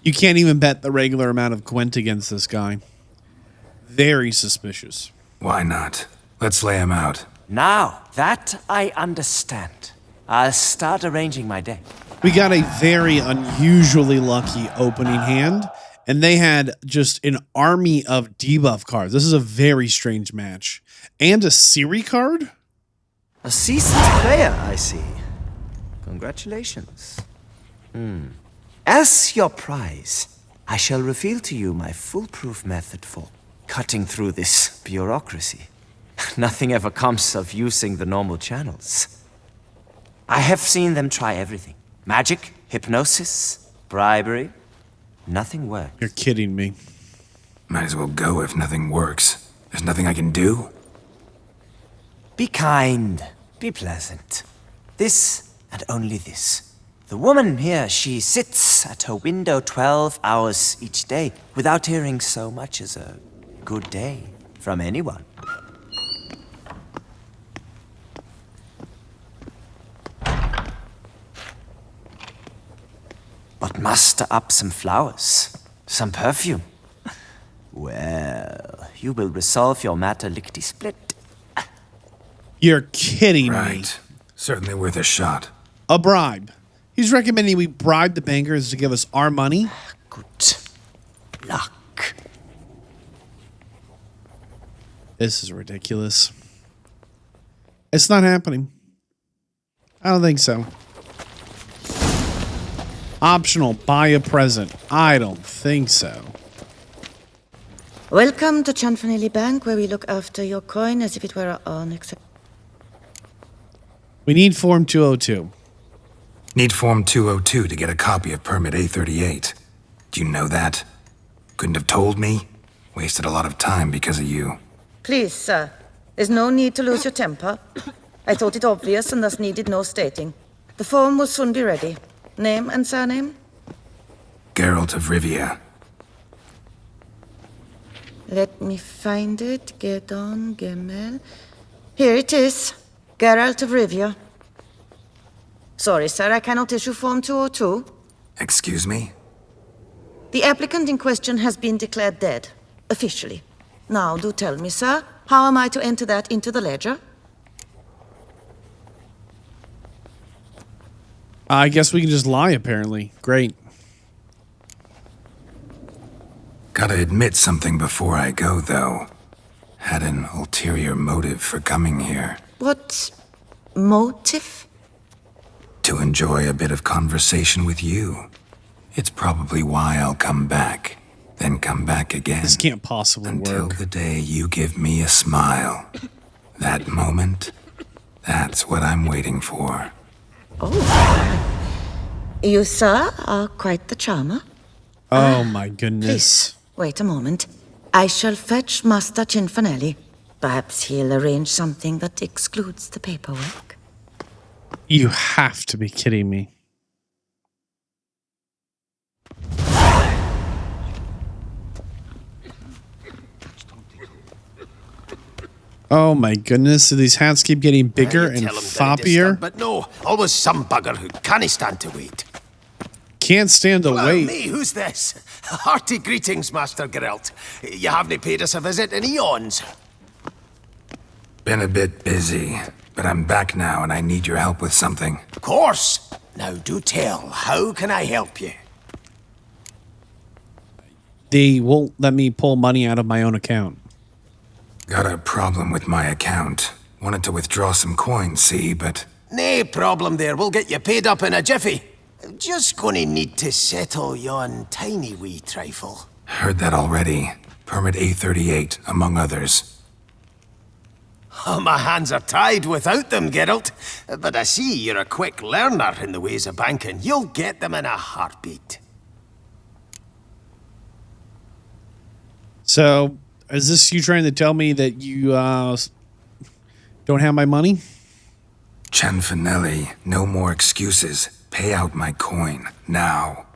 You can't even bet the regular amount of Gwent against this guy. Very suspicious. Why not? Let's lay him out. Now, that I understand. I'll start arranging my day. We got a very unusually lucky opening hand, and they had just an army of debuff cards. This is a very strange match. And a Siri card? A seasoned player, I see. Congratulations. As your prize, I shall reveal to you my foolproof method for cutting through this bureaucracy. Nothing ever comes of using the normal channels. I have seen them try everything. Magic, hypnosis, bribery. Nothing works. You're kidding me. Might as well go if nothing works. There's nothing I can do? Be kind. Be pleasant. This and only this. The woman here, she sits at her window 12 hours each day without hearing so much as a good day from anyone. But muster up some flowers, some perfume. Well, you will resolve your matter lickety-split. You're kidding me. Right. Certainly worth a shot. A bribe. He's recommending we bribe the bankers to give us our money. Good luck. This is ridiculous. It's not happening. I don't think so. Optional, buy a present. I don't think so. Welcome to Chanfanelli Bank, where we look after your coin as if it were our own, except... We need Form 202. Need Form 202 to get a copy of Permit A38. Do you know that? Couldn't have told me? Wasted a lot of time because of you. Please, sir. There's no need to lose your temper. I thought it obvious and thus needed no stating. The form will soon be ready. Name and surname? Geralt of Rivia. Let me find it. Gedon Gemel. Here it is. Geralt of Rivia. Sorry, sir, I cannot issue Form 202. Excuse me? The applicant in question has been declared dead, officially. Now, do tell me, sir, how am I to enter that into the ledger? I guess we can just lie, apparently. Great. Gotta admit something before I go, though. Had an ulterior motive for coming here. What motive? To enjoy a bit of conversation with you. It's probably why I'll come back, then come back again. This can't possibly until work. the day you give me a smile. That moment, that's what I'm waiting for. Oh. You, sir, are quite the charmer. Oh, my goodness. Please, wait a moment. I shall fetch Master Cinfanelli. Perhaps he'll arrange something that excludes the paperwork. You have to be kidding me. Oh my goodness, do these hats keep getting bigger and foppier? But no, always some bugger who can't stand to wait. Can't stand to wait. Me, who's this? Hearty greetings, Master Geralt. You haven't paid us a visit in eons. Been a bit busy, but I'm back now and I need your help with something. Of course. Now do tell, how can I help you? They won't let me pull money out of my own account. Got a problem with my account. Wanted to withdraw some coins, see, but... No problem there, we'll get you paid up in a jiffy. Just gonna need to settle yon tiny wee trifle. Heard that already. Permit A38, among others. Oh, my hands are tied without them, Geralt. But I see you're a quick learner in the ways of banking. You'll get them in a heartbeat. So, is this you trying to tell me that you don't have my money? Cianfinelli, no more excuses. Pay out my coin, now.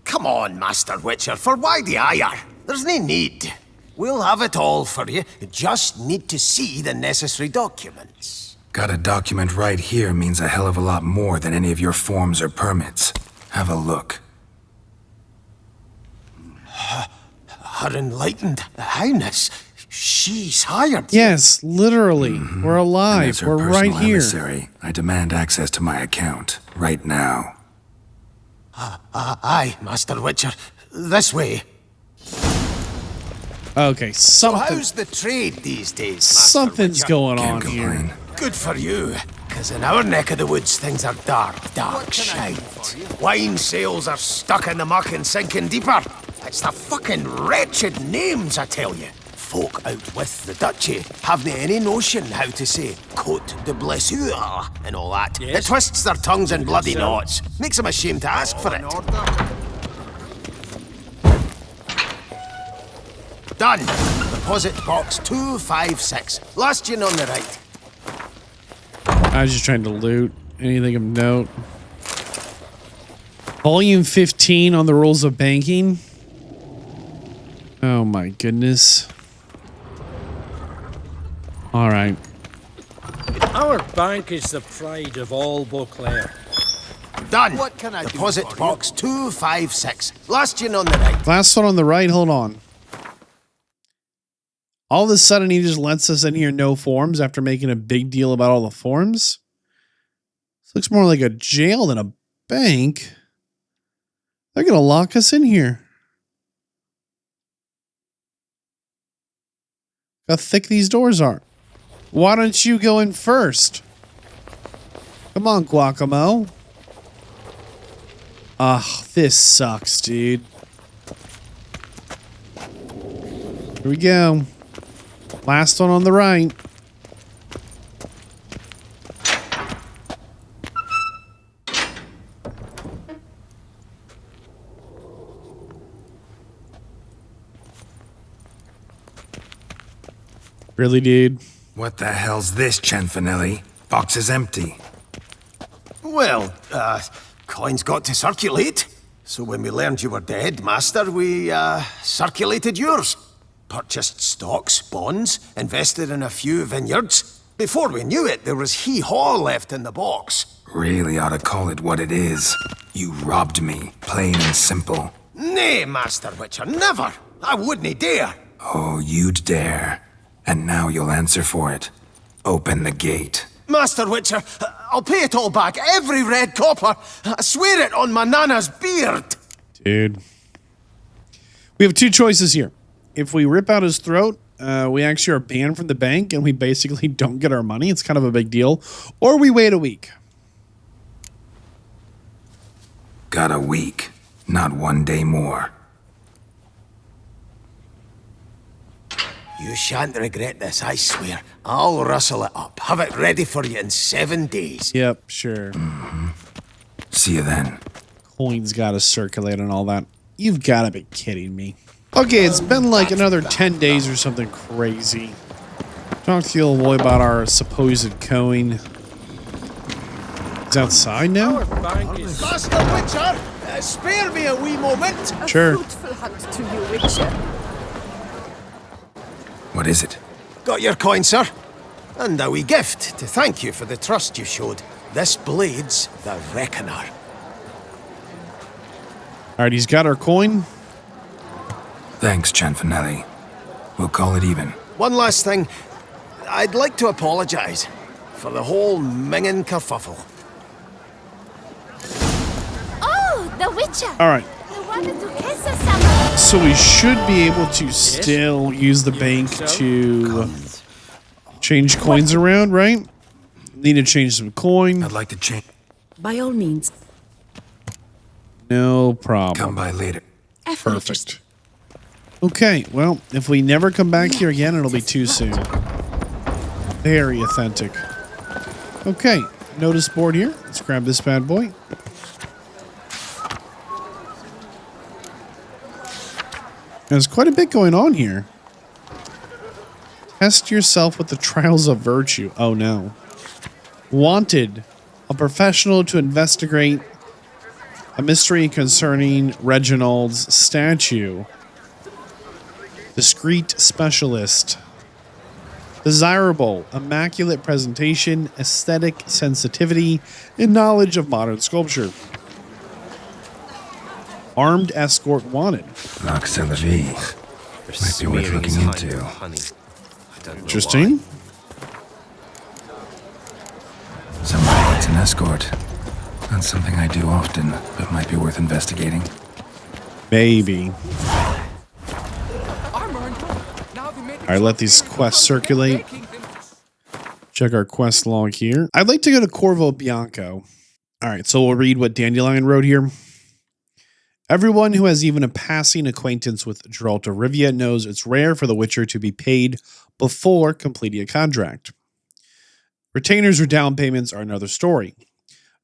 Come on, Master Witcher, for why the ire? There's no need. We'll have it all for you. You just need to see the necessary documents. Got a document right here means a hell of a lot more than any of your forms or permits. Have a look. Her Enlightened Highness, she's hired. Yes, literally. We're And alive. as her We're right personal here. emissary, I demand access to my account, right now. Aye, Master Witcher. This way. Okay, So something. how's the trade these days, Master Something's Witcher? going on here. Good for you, because in our neck of the woods things are dark shite. Wine sales are stuck in the muck and sinking deeper. It's the fucking wretched names, I tell you. Folk out with the duchy haven't any notion how to say Côte de Blessure and all that. It twists their tongues in bloody knots. Makes them ashamed to ask for it. Done. Deposit box 256. Last in on the right. I was just trying to loot anything of note. Volume 15 on the rules of banking. Oh my goodness. All right. Our bank is the pride of all Beauclair. Done. What can I Deposit box 256. Last in on the right. Last one on the right. Hold on. All of a sudden, he just lets us in here, no forms, after making a big deal about all the forms. This looks more like a jail than a bank. They're going to lock us in here. How thick these doors are. Why don't you go in first? Come on, Guacamo. Ugh, this sucks, dude. Here we go. Last one on the right. Really, dude? What the hell's this, Cianfinelli? Box is empty. Well, coins got to circulate. So when we learned you were dead, Master, we, circulated yours. Purchased stocks, bonds, invested in a few vineyards. Before we knew it, there was hee-haw left in the box. Really ought to call it what it is. You robbed me, plain and simple. Nay, Master Witcher, never. I wouldn't dare. Oh, you'd dare. And now you'll answer for it. Open the gate. Master Witcher, I'll pay it all back, every red copper. I swear it on my nana's beard. Dude. We have two choices here. If we rip out his throat, we actually are banned from the bank and we basically don't get our money. It's kind of a big deal. Or we wait a week. Got a week, not 1 day more. You shan't regret this, I swear. I'll rustle it up. Have it ready for you in 7 days. Yep, sure. See you then. Coins gotta circulate and all that. You've gotta be kidding me. Okay, it's been like another 10 days or something crazy. Talk to the old boy about our supposed coin. It's outside now? Master Witcher, spare me a wee moment. Sure. Fruitful hunt to you, Witcher. What is it? Got your coin, sir. And a wee gift to thank you for the trust you showed. This blade's the Reckoner. Alright, he's got our coin. Thanks, Cianfinelli. We'll call it even. One last thing. I'd like to apologize for the whole mingin' kerfuffle. Oh, the Witcher! Alright. I wanted to kiss us someone. So we should be able to still use the bank to change coins around, right? Need to change some coin. I'd like to change. By all means. No problem. Come by later. Perfect. Okay, well, if we never come back here again, it'll be too soon. Very authentic. Okay, notice board here. Let's grab this bad boy. There's quite a bit going on here. Test yourself with the trials of virtue. Oh no. Wanted, a professional to investigate a mystery concerning Reginald's statue. Discreet specialist. Desirable, immaculate presentation, aesthetic sensitivity, and knowledge of modern sculpture. Armed escort wanted. Lux a la vie. Might be worth looking into. Interesting. Somebody needs an escort. Not something I do often, but might be worth investigating. Maybe. Alright, let these quests circulate. Check our quest log here. I'd like to go to Corvo Bianco. Alright, so we'll read what Dandelion wrote here. Everyone who has even a passing acquaintance with Geralt of Rivia knows it's rare for the Witcher to be paid before completing a contract. Retainers or down payments are another story.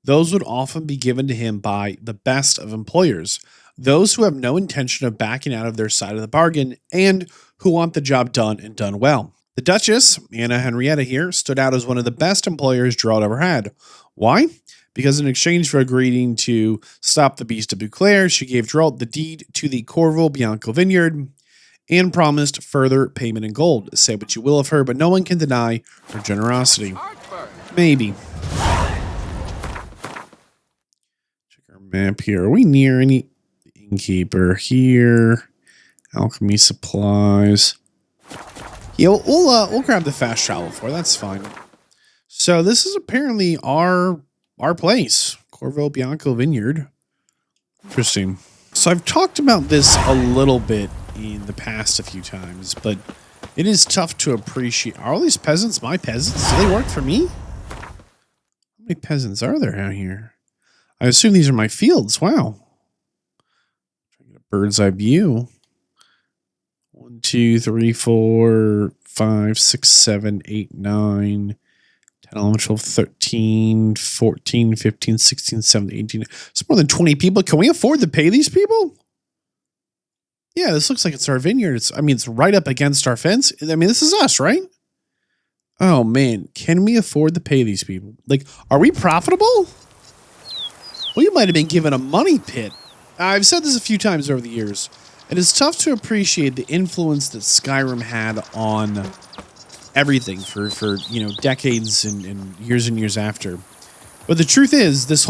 Those would often be given to him by the best of employers, those who have no intention of backing out of their side of the bargain and who want the job done and done well. The Duchess, Anna Henrietta here, stood out as one of the best employers Geralt ever had. Why? Because in exchange for agreeing to stop the Beast of Beauclair, she gave Geralt the deed to the Corvo Bianco vineyard and promised further payment in gold. Say what you will of her, but no one can deny her generosity. Maybe. Check our map here. Are we near any innkeeper here? Alchemy supplies. Yeah, we'll grab the fast travel for. That's fine. So this is apparently our place, Corvo Bianco Vineyard. Interesting. So I've talked about this a little bit in the past a few times, but it is tough to appreciate. Are all these peasants my peasants? Do they work for me? How many peasants are there out here? I assume these are my fields. Wow. Try to get a bird's eye view. 1, 2, 3, 4, 5, 6, 7, 8, 9, 10, 11, 12, 13, 14, 15, 16, 17, 18. It's more than 20 people. Can we afford to pay these people? Yeah, this looks like it's our vineyard. It's right up against our fence. I mean, this is us, right? Oh, man. Can we afford to pay these people? Like, are we profitable? We might have been given a money pit. I've said this a few times over the years. It is tough to appreciate the influence that Skyrim had on everything for decades and years after. But the truth is, this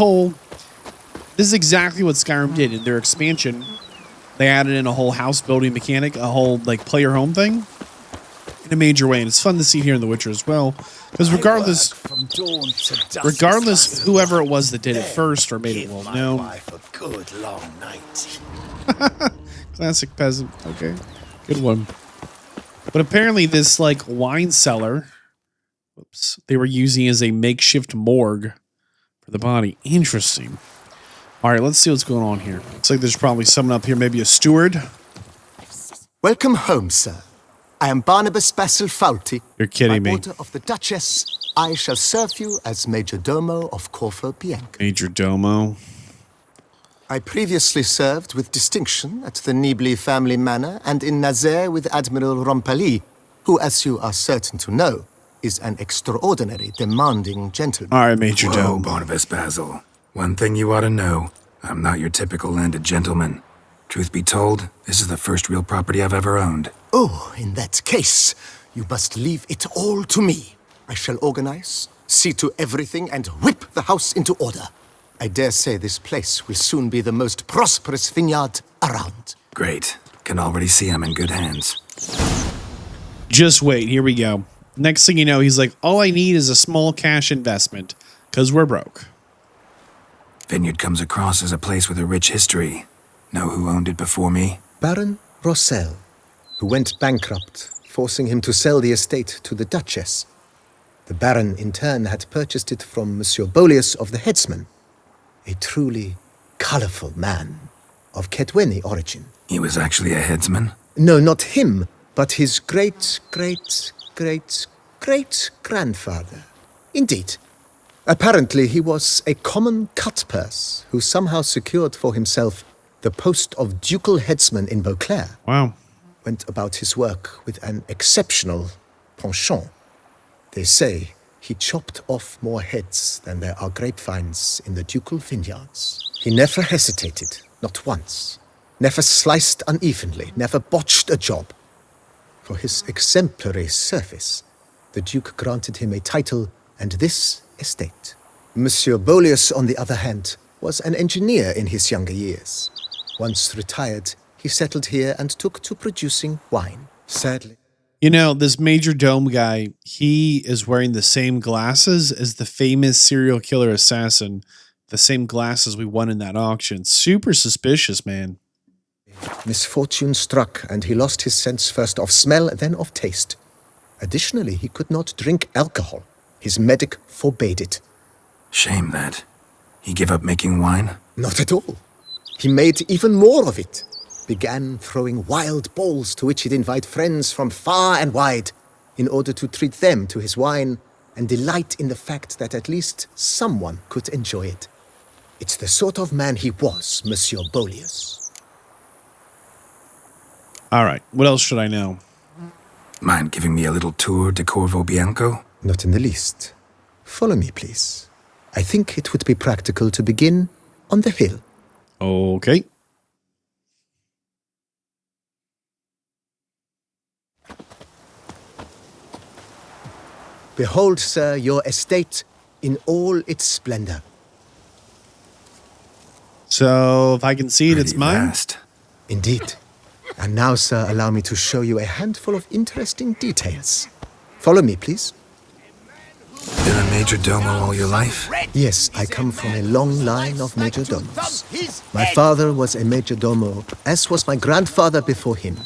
is exactly what Skyrim did in their expansion. They added in a whole house building mechanic, a whole player home thing in a major way. And it's fun to see here in The Witcher as well. Because regardless, whoever it was that did it first or made it well known. A good long night. Classic peasant. Okay. Good one. But apparently this wine cellar, they were using as a makeshift morgue for the body. Interesting. All right, let's see what's going on here. Looks like there's probably someone up here, maybe a steward. Welcome home, sir. I am Barnabas Basil Faulty. You're kidding me. By order of the Duchess, I shall serve you as Major Domo of Corvo Bianco. Major Domo. I previously served with distinction at the Nibli family manor and in Nazaire with Admiral Rompali, who, as you are certain to know, is an extraordinary, demanding gentleman. All right, Major Domo. Barnabas Basil. One thing you ought to know, I'm not your typical landed gentleman. Truth be told, this is the first real property I've ever owned. Oh, in that case, you must leave it all to me. I shall organize, see to everything, and whip the house into order. I dare say this place will soon be the most prosperous vineyard around. Great. Can already see I'm in good hands. Just wait, here we go. Next thing you know, he's like, all I need is a small cash investment, because we're broke. Vineyard comes across as a place with a rich history. Know who owned it before me? Baron Rossel, who went bankrupt, forcing him to sell the estate to the Duchess. The Baron, in turn, had purchased it from Monsieur Bolius of the Headsman, a truly colorful man of Ketweni origin. He was actually a headsman? No, not him, but his great-great-great-great-grandfather. Indeed. Apparently, he was a common cut-purse who somehow secured for himself the post of ducal headsman in Beauclair. Wow. Went about his work with an exceptional penchant. They say he chopped off more heads than there are grapevines in the ducal vineyards. He never hesitated, not once. Never sliced unevenly, never botched a job. For his exemplary service, the Duke granted him a title and this estate. Monsieur Boleus, on the other hand, was an engineer in his younger years. Once retired, he settled here and took to producing wine. Sadly, you know, this Major Dome guy, he is wearing the same glasses as the famous serial killer assassin. The same glasses we won in that auction. Super suspicious, man. Misfortune struck, and he lost his sense first of smell, then of taste. Additionally, he could not drink alcohol. His medic forbade it. Shame that. He gave up making wine? Not at all. He made even more of it. Began throwing wild balls to which he'd invite friends from far and wide in order to treat them to his wine and delight in the fact that at least someone could enjoy it. It's the sort of man he was, Monsieur Boleus. All right, what else should I know? Mind giving me a little tour de Corvo, Bianco? Not in the least. Follow me, please. I think it would be practical to begin on the hill. Okay. Behold, sir, your estate in all its splendor. So, if I can see it, it's mine? Vast. Indeed. And now, sir, allow me to show you a handful of interesting details. Follow me, please. Been a major domo all your life? Yes, I come from a long line of major domos. My father was a major domo, as was my grandfather before him,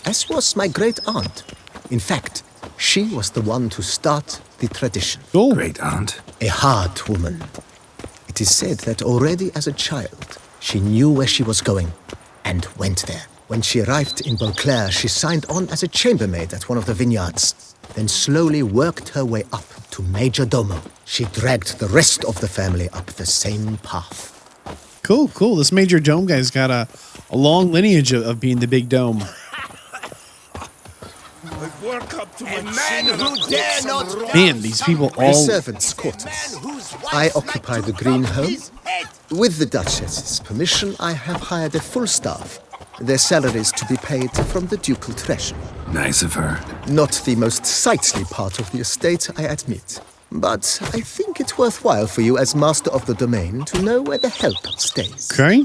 as was my great aunt. In fact, she was the one to start the tradition. Oh. Great aunt? A hard woman. It is said that already as a child, she knew where she was going and went there. When she arrived in Beauclair, she signed on as a chambermaid at one of the vineyards, then slowly worked her way up to Major Domo. She dragged the rest of the family up the same path. Cool, cool. This Major Dome guy's got a long lineage of being the big dome. Man, these people all... The servants' quarters. I occupy the green home. With the Duchess's permission, I have hired a full staff. Their salaries to be paid from the ducal treasury. Nice of her. Not the most sightly part of the estate, I admit. But I think it's worthwhile for you as master of the domain to know where the help stays. Okay.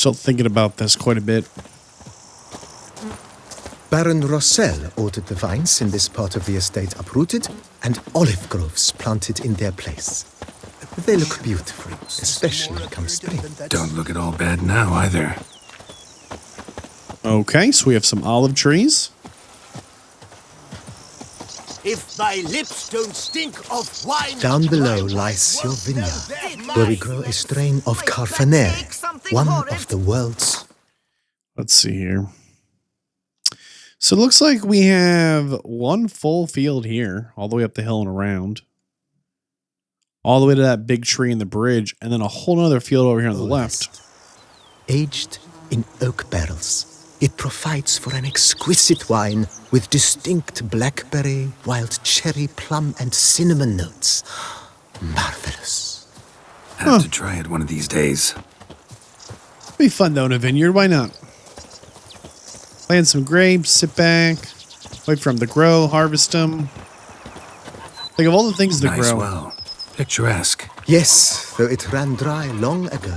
Still thinking about this quite a bit. Baron Rossel ordered the vines in this part of the estate uprooted and olive groves planted in their place. They look beautiful, especially come spring. Don't look at all bad now either. Okay, so we have some olive trees. If thy lips don't stink of wine... Down below lies your vineyard, where we grow a strain of Carfaner, one of the world's... Let's see here. So it looks like we have one full field here, all the way up the hill and around. All the way to that big tree in the bridge, and then a whole other field over here on the left. Aged in oak barrels, it provides for an exquisite wine with distinct blackberry, wild cherry, plum, and cinnamon notes. Marvelous. Have to try it one of these days. Be fun though in a vineyard, why not? Plant some grapes, sit back, wait for them to grow, harvest them. Think of all the things that Nice grow. well. Picturesque. Yes, though it ran dry long ago.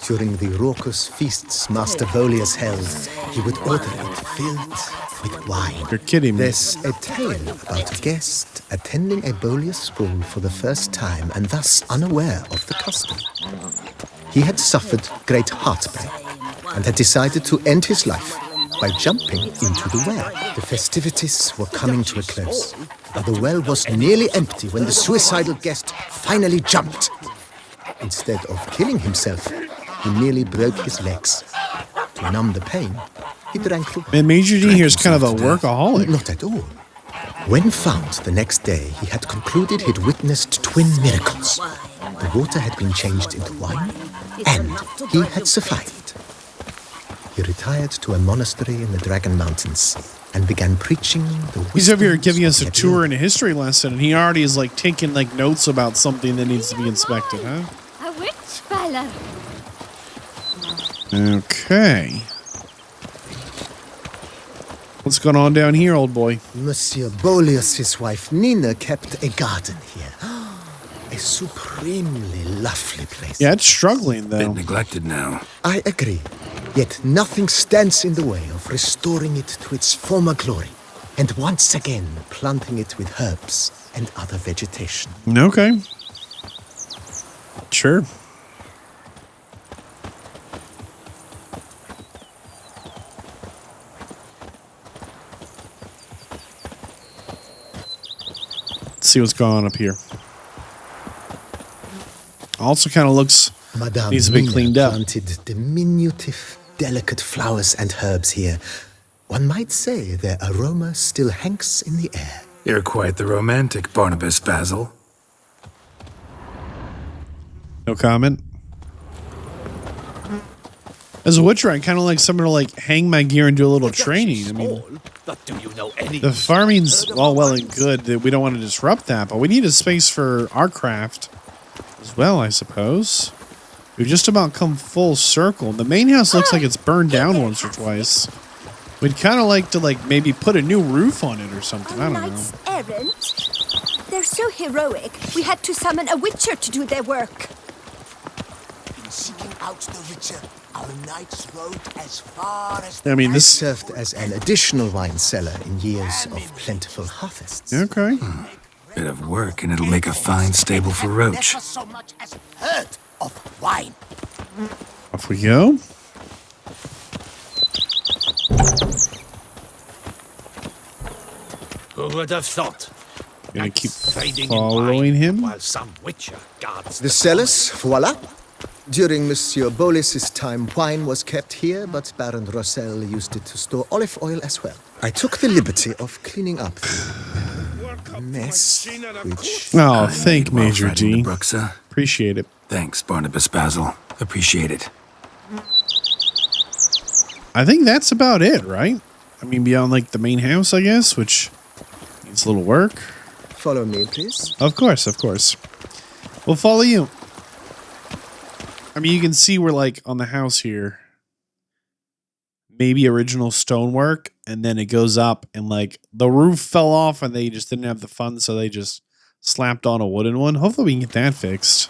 During the raucous feasts Master Boleus held, he would order it filled with wine. You're kidding me. There's a tale about a guest attending a Boleus ball for the first time and thus unaware of the custom. He had suffered great heartbreak and had decided to end his life by jumping into the well. The festivities were coming to a close, but the well was nearly empty when the suicidal guest finally jumped. Instead of killing himself, he nearly broke his legs. To numb the pain, he drank the Man, Major D here is kind of a workaholic. Not at all. When found the next day, he had concluded he'd witnessed twin miracles. The water had been changed into wine, and he had survived. he retired to a monastery in the Dragon Mountains and began preaching the He's over here giving us a wisdoms of tour and a history lesson, and he already is like taking like notes about something that needs to be inspected, huh? A witch fella. Okay. What's going on down here, old boy? Monsieur Boleus's wife Nina kept a garden here. A supremely lovely place. Yeah, it's struggling though. Bit neglected now. I agree. Yet nothing stands in the way of restoring it to its former glory, and once again planting it with herbs and other vegetation. Okay. Sure. Let's see what's going on up here. Also kind of looks Madame needs to be Nina cleaned up. planted diminutive, delicate flowers and herbs here. One might say their aroma still hangs in the air. You're quite the romantic, Barnabas Basil. No comment. As a witcher, I kind of like someone to like hang my gear and do a little training. I mean, But do you know any? the farming's all well and good. That we don't want to disrupt that, but we need a space for our craft as well, I suppose. We've just about come full circle. The main house looks like it's burned down once or twice. We'd kind of like to like maybe put a new roof on it or something. I don't know. Knights errant? They're so heroic, we had to summon a witcher to do their work. In seeking out the witcher, our knights rode as far as I mean, this served as an additional wine cellar in years of plentiful harvests. Okay. Bit of work, and it'll make a fine stable for Roach. never so much as heard of wine. Off we go. Who would have thought? Gonna keep Fading in following wine him. while some witcher guards The cellars, voila. During Monsieur Boleus's time, wine was kept here, but Baron Rossel used it to store olive oil as well. I took the liberty of cleaning up the mess, which... Oh, thank Major Well, Freddy D. Bruxa. Appreciate it. Thanks, Barnabas Basil. Appreciate it. I think that's about it, right? I mean, beyond like the main house, I guess, which needs a little work. Follow me, please. Of course, of course. We'll follow you. I mean, you can see we're like on the house here. Maybe original stonework, and then it goes up, and like the roof fell off, and they just didn't have the funds, so they just slapped on a wooden one. Hopefully, we can get that fixed.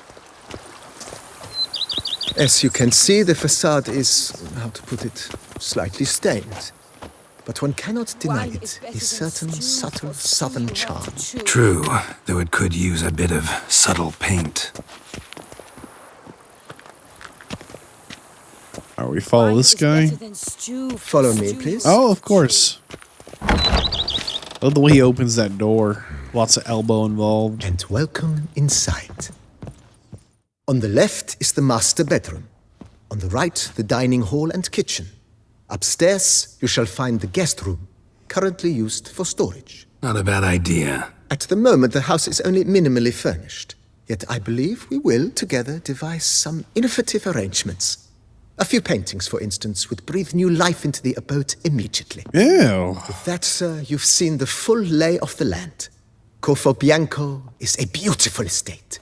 As you can see, the facade is, how to put it, slightly stained. But one cannot deny it a certain subtle southern charm. True, though it could use a bit of subtle paint. All right, we follow this guy. Follow me, please. Oh, of course. Love the way he opens that door. Lots of elbow involved. And welcome inside. On the left is the master bedroom. On the right, the dining hall and kitchen. Upstairs, you shall find the guest room, currently used for storage. Not a bad idea. At the moment, the house is only minimally furnished. Yet I believe we will, together, devise some innovative arrangements. A few paintings, for instance, would breathe new life into the abode immediately. Ew. With that, sir, you've seen the full lay of the land. Corvo Bianco is a beautiful estate.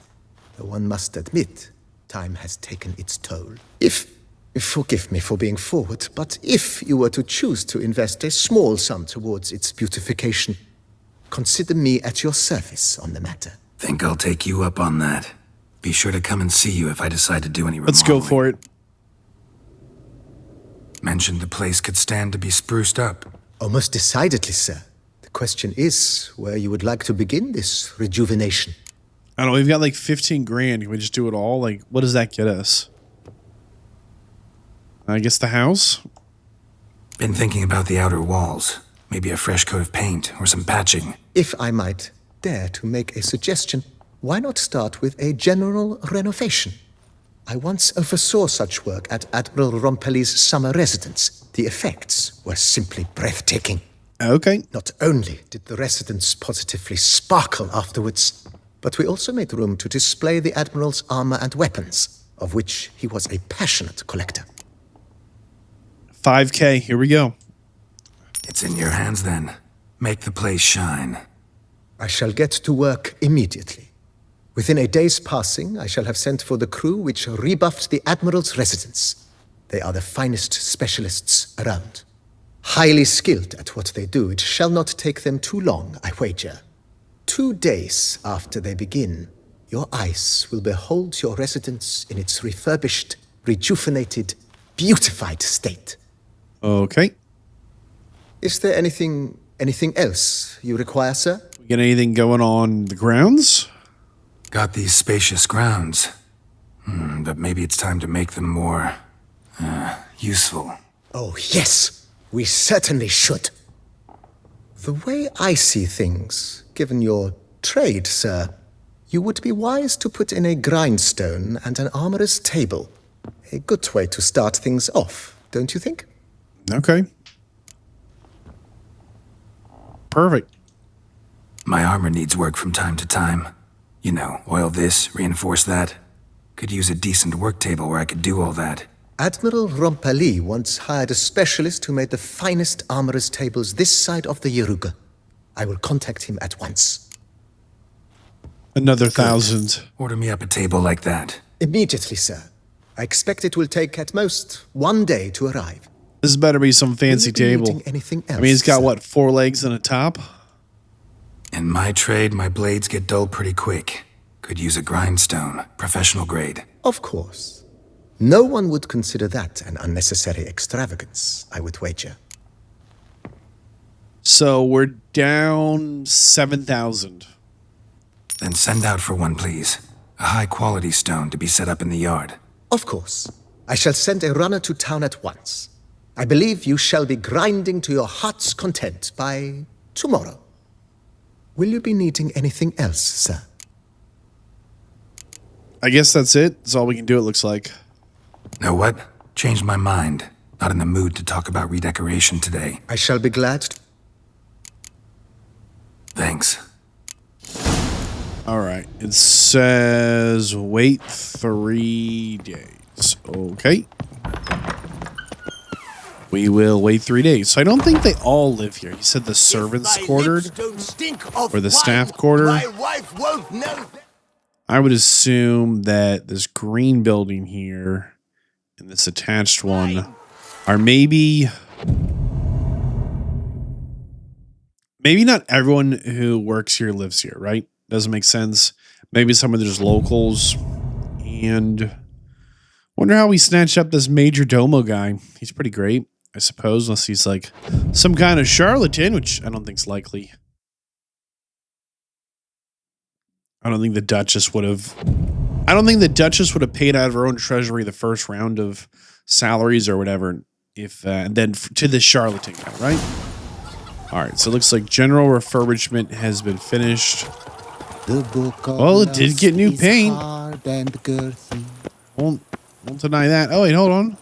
Though one must admit, time has taken its toll. Forgive me for being forward, but if you were to choose to invest a small sum towards its beautification, consider me at your service on the matter. Think I'll take you up on that. Be sure to come and see you if I decide to do any remodeling. Let's go for it. Mentioned the place could stand to be spruced up. Oh, most decidedly, sir. The question is where you would like to begin this rejuvenation. I don't know, we've got like 15 grand. Can we just do it all? Like, what does that get us? I guess the house? Been thinking about the outer walls. Maybe a fresh coat of paint or some patching. If I might dare to make a suggestion, why not start with a general renovation? I once oversaw such work at Admiral Rompelli's summer residence. The effects were simply breathtaking. Okay. Not only did the residence positively sparkle afterwards, but we also made room to display the Admiral's armor and weapons, of which he was a passionate collector. 5K. Here we go. It's in your hands then. Make the place shine. I shall get to work immediately. Within a day's passing, I shall have sent for the crew which rebuffed the Admiral's residence. They are the finest specialists around. Highly skilled at what they do, it shall not take them too long, I wager. 2 days after they begin, your eyes will behold your residence in its refurbished, rejuvenated, beautified state. Okay. Is there anything else you require, sir? We got anything going on the grounds? Got these spacious grounds. But maybe it's time to make them more, useful. Oh, yes. We certainly should. The way I see things, given your trade, sir, you would be wise to put in a grindstone and an armorer's table. A good way to start things off, don't you think? Okay. Perfect. My armor needs work from time to time. You know, oil this, reinforce that. Could use a decent work table where I could do all that. Admiral Rompali once hired a specialist who made the finest armorer's tables this side of the Yaruga. I will contact him at once. Another 1,000. Order me up a table like that. Immediately, sir. I expect it will take at most 1 day to arrive. This better be some fancy table. Anything else, I mean, it's got, what, 4 legs and a top? In my trade, my blades get dull pretty quick. Could use a grindstone, professional grade. Of course. No one would consider that an unnecessary extravagance, I would wager. So we're down 7,000. Then send out for one, please. A high-quality stone to be set up in the yard. Of course. I shall send a runner to town at once. I believe you shall be grinding to your heart's content by tomorrow. Will you be needing anything else, sir? I guess that's it. That's all we can do, it looks like. Know what? Changed my mind. Not in the mood to talk about redecoration today. I shall be glad to. Thanks. All right. It says wait 3 days. Okay. We will wait 3 days. So I don't think they all live here. He said the servants quartered or the staff quarter. I would assume that this green building here and this attached one are maybe not everyone who works here lives here, right? Doesn't make sense. Maybe some of there's locals. And wonder how we snatched up this Major Domo guy. He's pretty great, I suppose, unless he's like some kind of charlatan, which I don't think's likely. I don't think the Duchess would have paid out of her own treasury the first round of salaries or whatever, if and then to this charlatan guy, right? All right, so it looks like general refurbishment has been finished. Well, it did get new paint. Won't deny that. Oh, wait, hold on.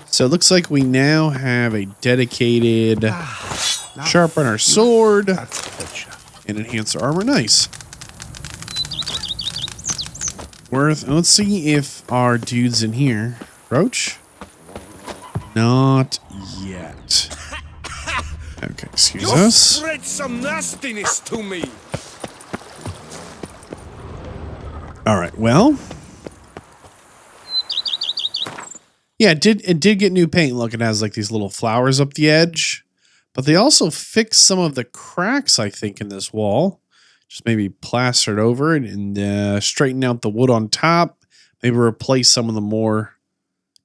So it looks like we now have a dedicated sharpen our sword and enhance our armor. Nice. Let's see if our dude's in here. Roach? Not yet. Okay, excuse us. Spread some nastiness to me. All right, well. Yeah, it did get new paint. Look, it has like these little flowers up the edge. But they also fixed some of the cracks, I think, in this wall. Just maybe plastered over it and straighten out the wood on top. Maybe replace some of the more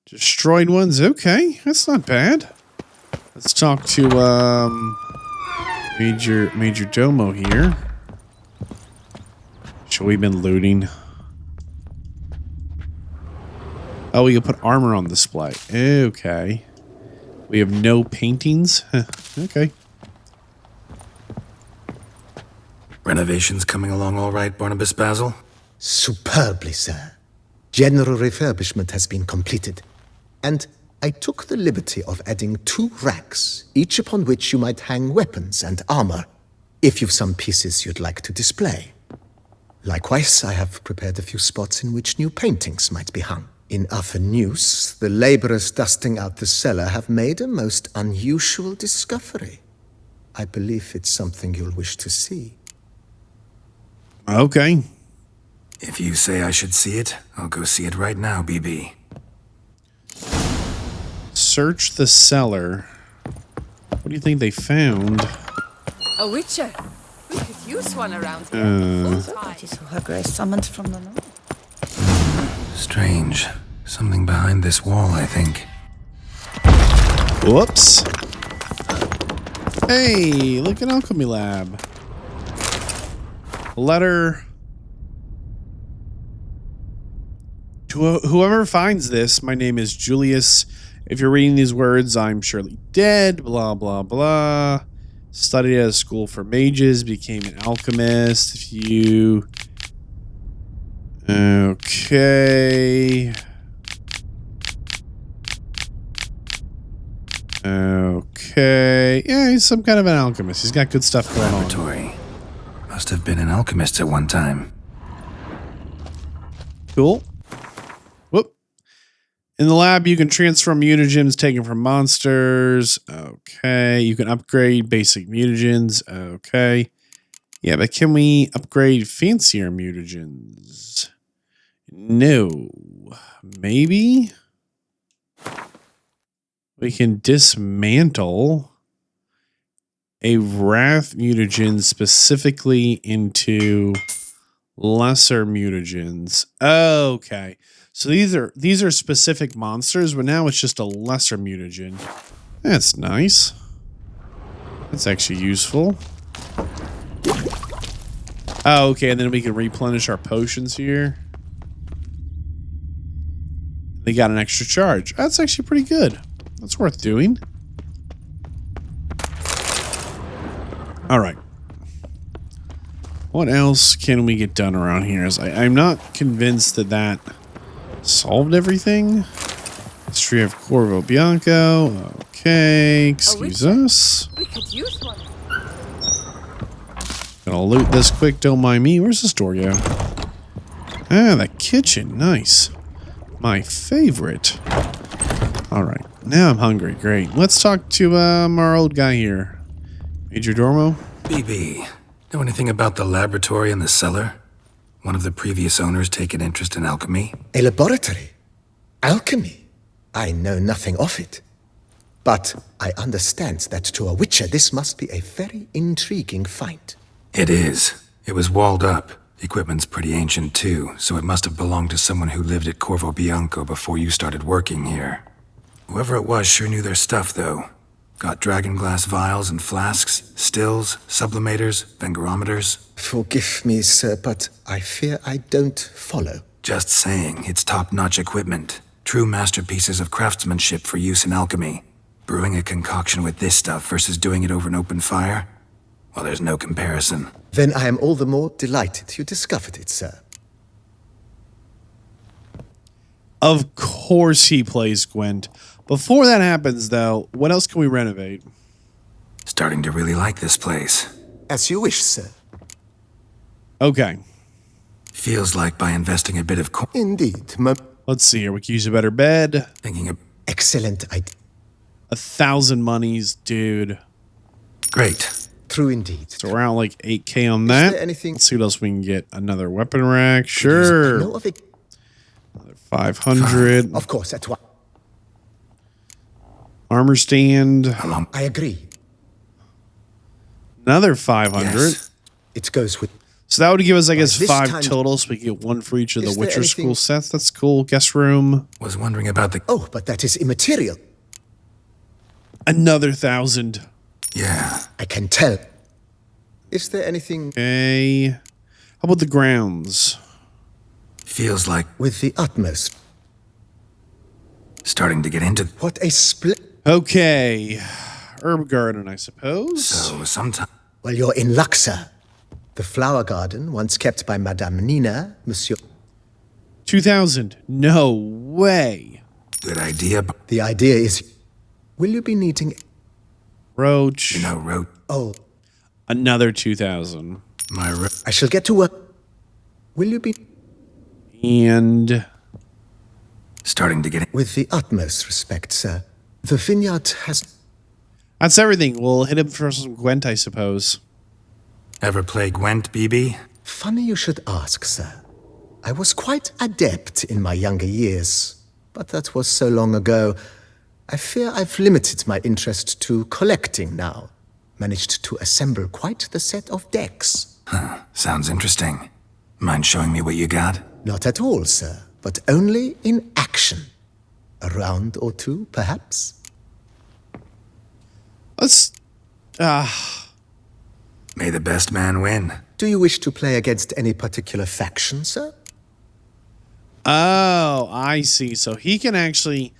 destroyed ones. Okay, that's not bad. Let's talk to Major Domo here. Should we have been looting? Oh, we can put armor on display. Okay. We have no paintings. Okay. Renovations coming along all right, Barnabas Basil? Superbly, sir. General refurbishment has been completed. And I took the liberty of adding 2 racks, each upon which you might hang weapons and armor, if you've some pieces you'd like to display. Likewise, I have prepared a few spots in which new paintings might be hung. In other news, the laborers dusting out the cellar have made a most unusual discovery. I believe it's something you'll wish to see. Okay. If you say I should see it, I'll go see it right now, BB. Search the cellar. What do you think they found? A witcher. We could use one around here. That is who her grace summoned from the north. Strange. Something behind this wall, I think. Whoops. Hey, look at Alchemy Lab. Letter. To whoever finds this, my name is Julius. If you're reading these words, I'm surely dead. Blah, blah, blah. Studied at a school for mages. Became an alchemist. If you... Okay. Okay. Yeah, he's some kind of an alchemist. He's got good stuff going Laboratory. Must have been an alchemist at one time. Cool. Whoop. In the lab, you can transform mutagens taken from monsters. Okay. You can upgrade basic mutagens. Okay. Yeah, but can we upgrade fancier mutagens? No. Maybe? We can dismantle a Wrath mutagen specifically into lesser mutagens. Okay. So these are specific monsters, but now it's just a lesser mutagen. That's nice. That's actually useful. Oh, okay, and then we can replenish our potions here. They got an extra charge. That's actually pretty good. That's worth doing. All right. What else can we get done around here? I'm not convinced that solved everything. History of Corvo Bianco. Okay, excuse us. We could use one. Gonna loot this quick, don't mind me. Where's the store go? Ah, the kitchen. Nice. My favorite. Alright, now I'm hungry. Great. Let's talk to our old guy here. Major Dormo? BB, know anything about the laboratory in the cellar? One of the previous owners take an interest in alchemy? A laboratory? Alchemy? I know nothing of it. But I understand that to a witcher this must be a very intriguing find. It is. It was walled up. The equipment's pretty ancient too, so it must have belonged to someone who lived at Corvo Bianco before you started working here. Whoever it was sure knew their stuff, though. Got dragon glass vials and flasks, stills, sublimators, vengerometers. Forgive me, sir, but I fear I don't follow. Just saying, it's top-notch equipment. True masterpieces of craftsmanship for use in alchemy. Brewing a concoction with this stuff versus doing it over an open fire? Well, there's no comparison. Then I am all the more delighted you discovered it, sir. Of course he plays Gwent. Before that happens, though, what else can we renovate? Starting to really like this place. As you wish, sir. Okay. Feels like by investing a bit of Indeed, Let's see here. We can use a better bed. Thinking of... Excellent idea. 1,000 monies, dude. Great. True indeed. So we're out like 8K on that. Let's see what else we can get. Another weapon rack. Sure. Another 500. Of course, at one. Armor stand. I agree. Another 500. Yes. It goes with... So that would give us, I guess, this 5 time- total. So we can get one for each of the Is there Witcher anything- school sets. That's cool. Guest room. Was wondering about the... Oh, but that is immaterial. Another 1,000. Yeah. I can tell. Is there anything... Okay. How about the grounds? Feels like... With the utmost. Starting to get into... What a split... Okay. Herb garden, I suppose. So, sometime... Well, you're in luck, sir. The flower garden, once kept by Madame Nina, Monsieur... 2,000. No way. Good idea, but... The idea is... Will you be needing... Roach. You know, Roach... Oh. Another 2,000. I shall get to work. Will you be... And... Starting to get... With the utmost respect, sir. The vineyard has... That's everything. We'll hit him for some Gwent, I suppose. Ever play Gwent, BB? Funny you should ask, sir. I was quite adept in my younger years, but that was so long ago. I fear I've limited my interest to collecting now. Managed to assemble quite the set of decks. Huh. Sounds interesting. Mind showing me what you got? Not at all, sir, but only in action. A round or two, perhaps? Let's... May the best man win. Do you wish to play against any particular faction, sir? Oh, I see. So he can actually...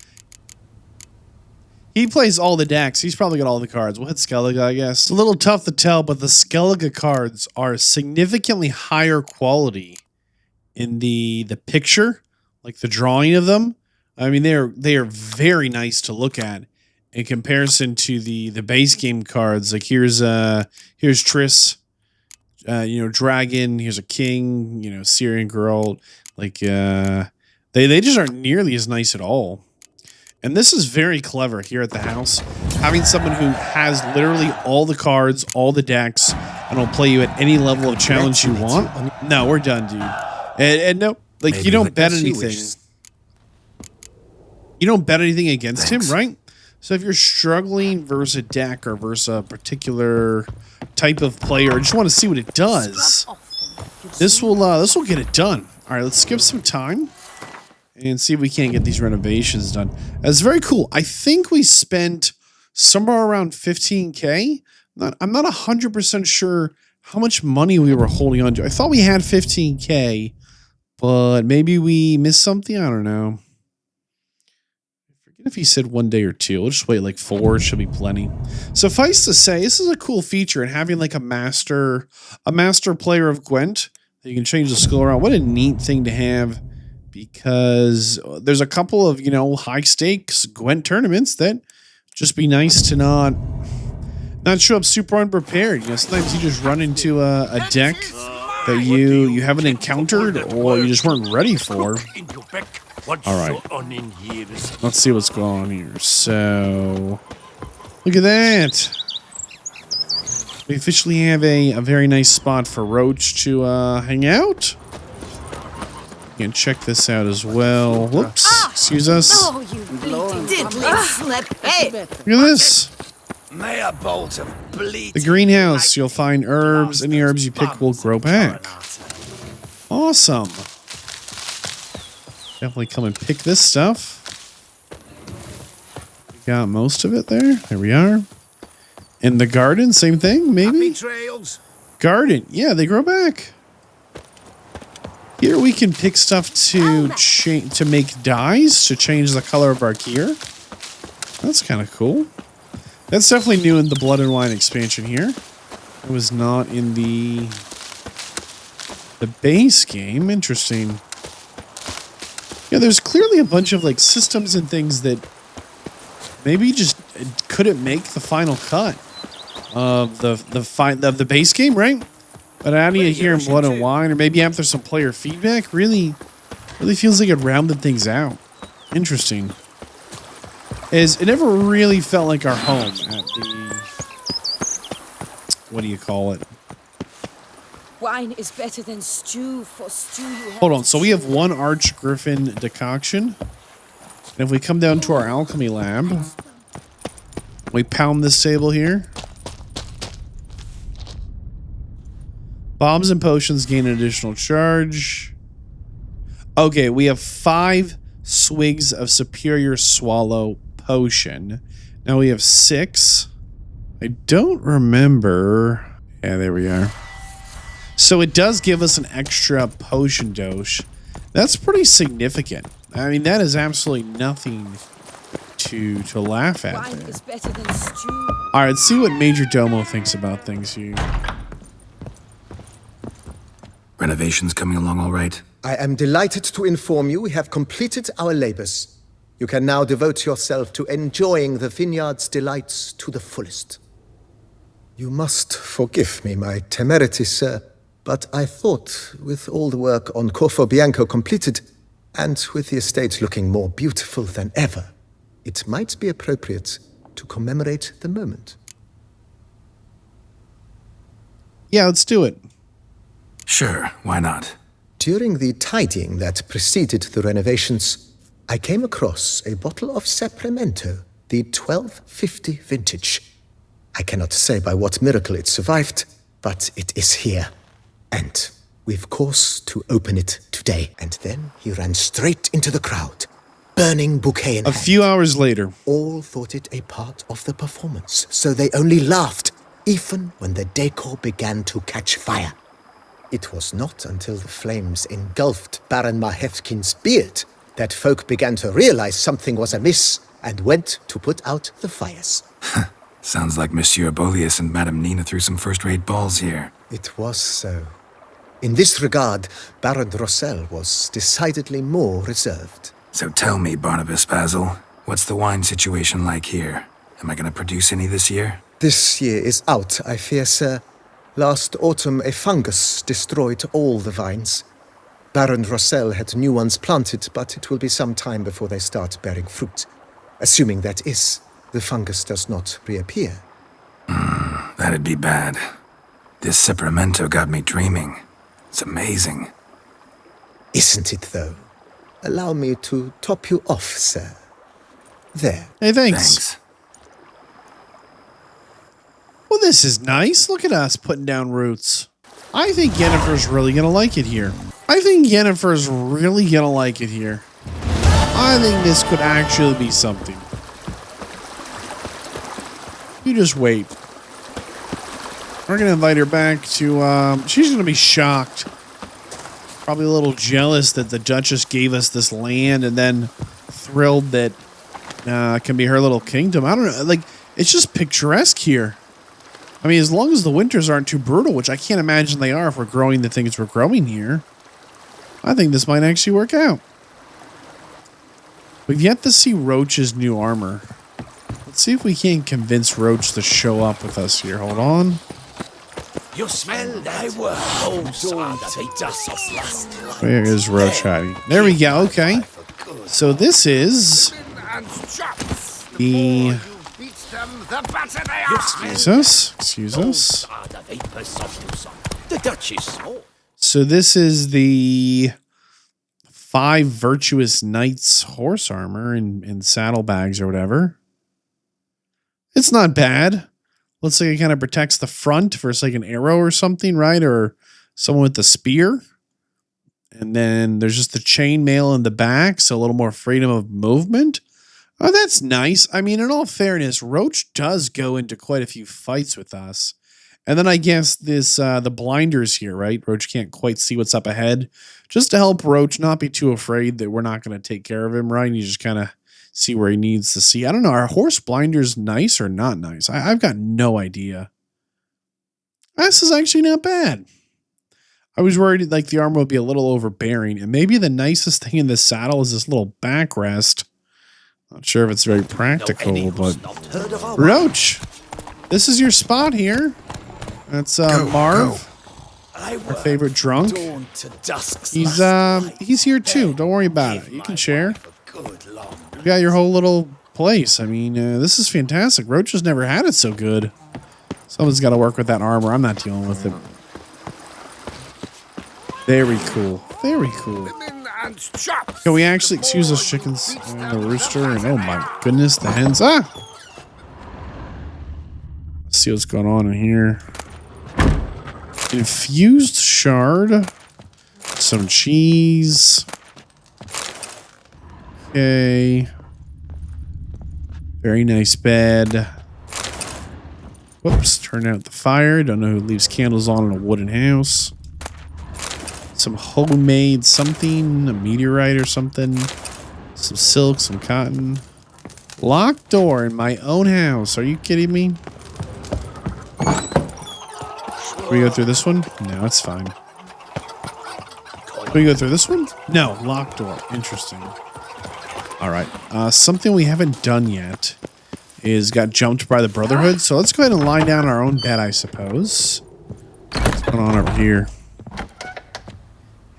He plays all the decks. He's probably got all the cards. We'll hit Skellige, I guess. It's a little tough to tell, but the Skellige cards are significantly higher quality in the picture, like the drawing of them. I mean, they are very nice to look at in comparison to the base game cards. Like here's Triss, dragon. Here's a king. Syrian girl. Like they just aren't nearly as nice at all. And this is very clever here at the house. Having someone who has literally all the cards, all the decks, and will play you at any level of challenge you want. No, we're done, dude. And no, like you don't bet anything. You don't bet anything against him, right? So if you're struggling versus a deck or versus a particular type of player, or just want to see what it does, this will get it done. All right, let's skip some time and see if we can't get these renovations done. That's very cool. I think we spent somewhere around 15K. I'm not 100% sure how much money we were holding on to. I thought we had 15K, but maybe we missed something. I don't know. I forget if he said 1 day or 2. We'll just wait like 4. Should be plenty. Suffice to say, this is a cool feature, and having like a master player of Gwent that you can change the skill around. What a neat thing to have. Because there's a couple of, high stakes Gwent tournaments that just be nice to not show up super unprepared. Sometimes you just run into a deck that you haven't encountered or you just weren't ready for. All right, let's see what's going on here. So, look at that. We officially have a very nice spot for Roach to hang out. You can check this out as well. Whoops. Excuse us. Oh, you bleeding diddly slip. Hey! Look at this. The greenhouse. You'll find herbs. Any herbs you pick will grow back. Awesome. Definitely come and pick this stuff. We got most of it there. There we are. In the garden, same thing, maybe? Garden. Yeah, they grow back. Here we can pick stuff to make dyes to change the color of our gear. That's kind of cool. That's definitely new in the Blood and Wine expansion here. It was not in the base game. Interesting. Yeah, there's clearly a bunch of like systems and things that maybe just couldn't make the final cut of the base game, right? But adding it here in Blood and Wine, or maybe after some player feedback, really feels like it rounded things out. Interesting. It never really felt like our home at the... What do you call it? Wine is better than stew. For stew you have... Hold on. So we have 1 Arch Griffin decoction. And if we come down to our alchemy lab, we pound this table here. Bombs and potions gain an additional charge. Okay, we have 5 swigs of Superior Swallow potion. Now we have 6. I don't remember. Yeah, there we are. So it does give us an extra potion dose. That's pretty significant. I mean, that is absolutely nothing to laugh at there. Is better than stew. All right, let's see what Major Domo thinks about things here. Renovations coming along all right? I am delighted to inform you we have completed our labors. You can now devote yourself to enjoying the vineyard's delights to the fullest. You must forgive me my temerity, sir, but I thought, with all the work on Corvo Bianco completed, And with the estate looking more beautiful than ever, it might be appropriate to commemorate the moment. Yeah, let's do it. Sure, why not? During the tidying that preceded the renovations, I came across a bottle of Sapramento, the 1250 vintage. I cannot say by what miracle it survived, but it is here. And we've cause to open it today. And then he ran straight into the crowd, burning bouquet in hand. A few hours later. All thought it a part of the performance, so they only laughed, even when the decor began to catch fire. It was not until the flames engulfed Baron Mahevkin's beard that folk began to realize something was amiss and went to put out the fires. Sounds like Monsieur Bolius and Madame Nina threw some first-rate balls here. It was so. In this regard, Baron Rossel was decidedly more reserved. So tell me, Barnabas Basil, what's the wine situation like here? Am I going to produce any this year? This year is out, I fear, sir. Last autumn, a fungus destroyed all the vines. Baron Rossel had new ones planted, but it will be some time before they start bearing fruit. Assuming, that is, the fungus does not reappear. That'd be bad. This Sapramento got me dreaming. It's amazing. Isn't it, though? Allow me to top you off, sir. There. Hey, thanks. Well, this is nice. Look at us putting down roots. I think Yennefer's really going to like it here. I think this could actually be something. You just wait. We're going to invite her back to... she's going to be shocked. Probably a little jealous that the Duchess gave us this land and then thrilled that it can be her little kingdom. I don't know. Like, it's just picturesque here. I mean, as long as the winters aren't too brutal, which I can't imagine they are if we're growing the things we're growing here, I think this might actually work out. We've yet to see Roach's new armor. Let's see if we can't convince Roach to show up with us here. Hold on. You smell that? Where is Roach hiding? There we go. Okay. So this is the... Excuse us. So this is the 5 Virtuous Knights horse armor and saddlebags or whatever. It's not bad. Looks like it kind of protects the front versus like an arrow or something, right? Or someone with the spear. And then there's just the chainmail in the back, so a little more freedom of movement. Oh, that's nice. I mean, in all fairness, Roach does go into quite a few fights with us. And then I guess this the blinders here, right? Roach can't quite see what's up ahead. Just to help Roach not be too afraid that we're not going to take care of him, right? And you just kind of see where he needs to see. I don't know. Are horse blinders nice or not nice? I've got no idea. This is actually not bad. I was worried like the armor would be a little overbearing. And maybe the nicest thing in this saddle is this little backrest. Not sure if it's very practical, but... Roach! This is your spot here. That's Marv. Our favorite drunk. He's here too. Don't worry about it. You can share. You got your whole little place. I mean, this is fantastic. Roach has never had it so good. Someone's got to work with that armor. I'm not dealing with it. Very cool. Very cool. Can we actually excuse those chickens and the rooster? And oh my goodness, the hens. Let's see what's going on in here. Infused shard. Some cheese. Okay. Very nice bed. Whoops, turn out the fire. Don't know who leaves candles on in a wooden house. Some homemade something, a meteorite or something. Some silk, some cotton. Locked door in my own house. Are you kidding me? Can we go through this one? No, it's fine. Can we go through this one? No, locked door. Interesting. All right. Something we haven't done yet is got jumped by the Brotherhood. So let's go ahead and lie down our own bed, I suppose. What's going on over here?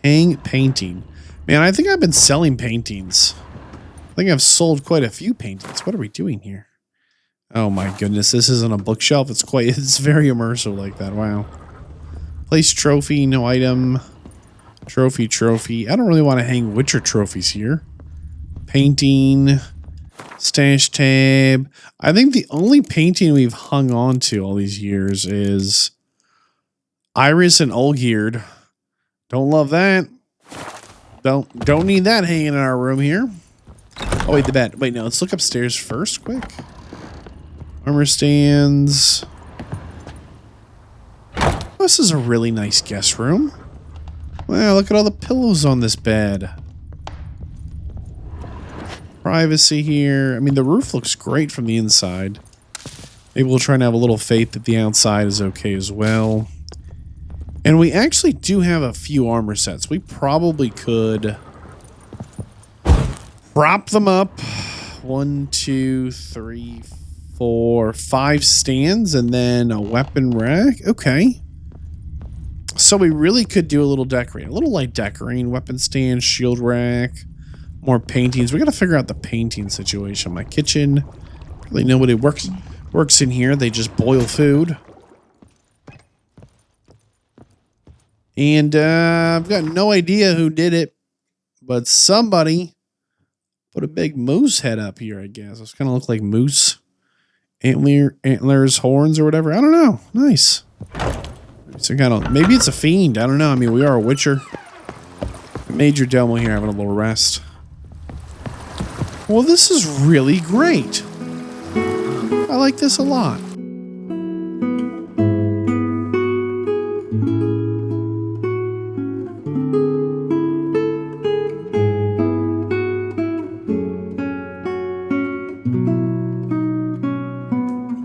Hang painting. Man, I think I've been selling paintings. I think I've sold quite a few paintings. What are we doing here? Oh my goodness, this isn't a bookshelf. It's very immersive like that. Wow. Place trophy, no item. Trophy. I don't really want to hang Witcher trophies here. Painting. Stash tab. I think the only painting we've hung on to all these years is Iris and Olgierd. Don't love that. Don't need that hanging in our room here. Oh wait, the bed. Wait, no, let's look upstairs first, quick. Armor stands. This is a really nice guest room. Wow, look at all the pillows on this bed. Privacy here. I mean, the roof looks great from the inside. Maybe we'll try and have a little faith that the outside is okay as well. And we actually do have a few armor sets. We probably could prop them up. 1, 2, 3, 4, 5 stands and then a weapon rack. Okay. So we really could do a little decorating. A little light decorating. Weapon stand, shield rack. More paintings. We got to figure out the painting situation. My kitchen. Really nobody works in here. They just boil food. And I've got no idea who did it, but somebody put a big moose head up here, I guess. It's going to look like moose antlers, horns, or whatever. I don't know. Nice. So maybe it's a fiend. I don't know. I mean, we are a Witcher. Major Domo here having a little rest. Well, this is really great. I like this a lot.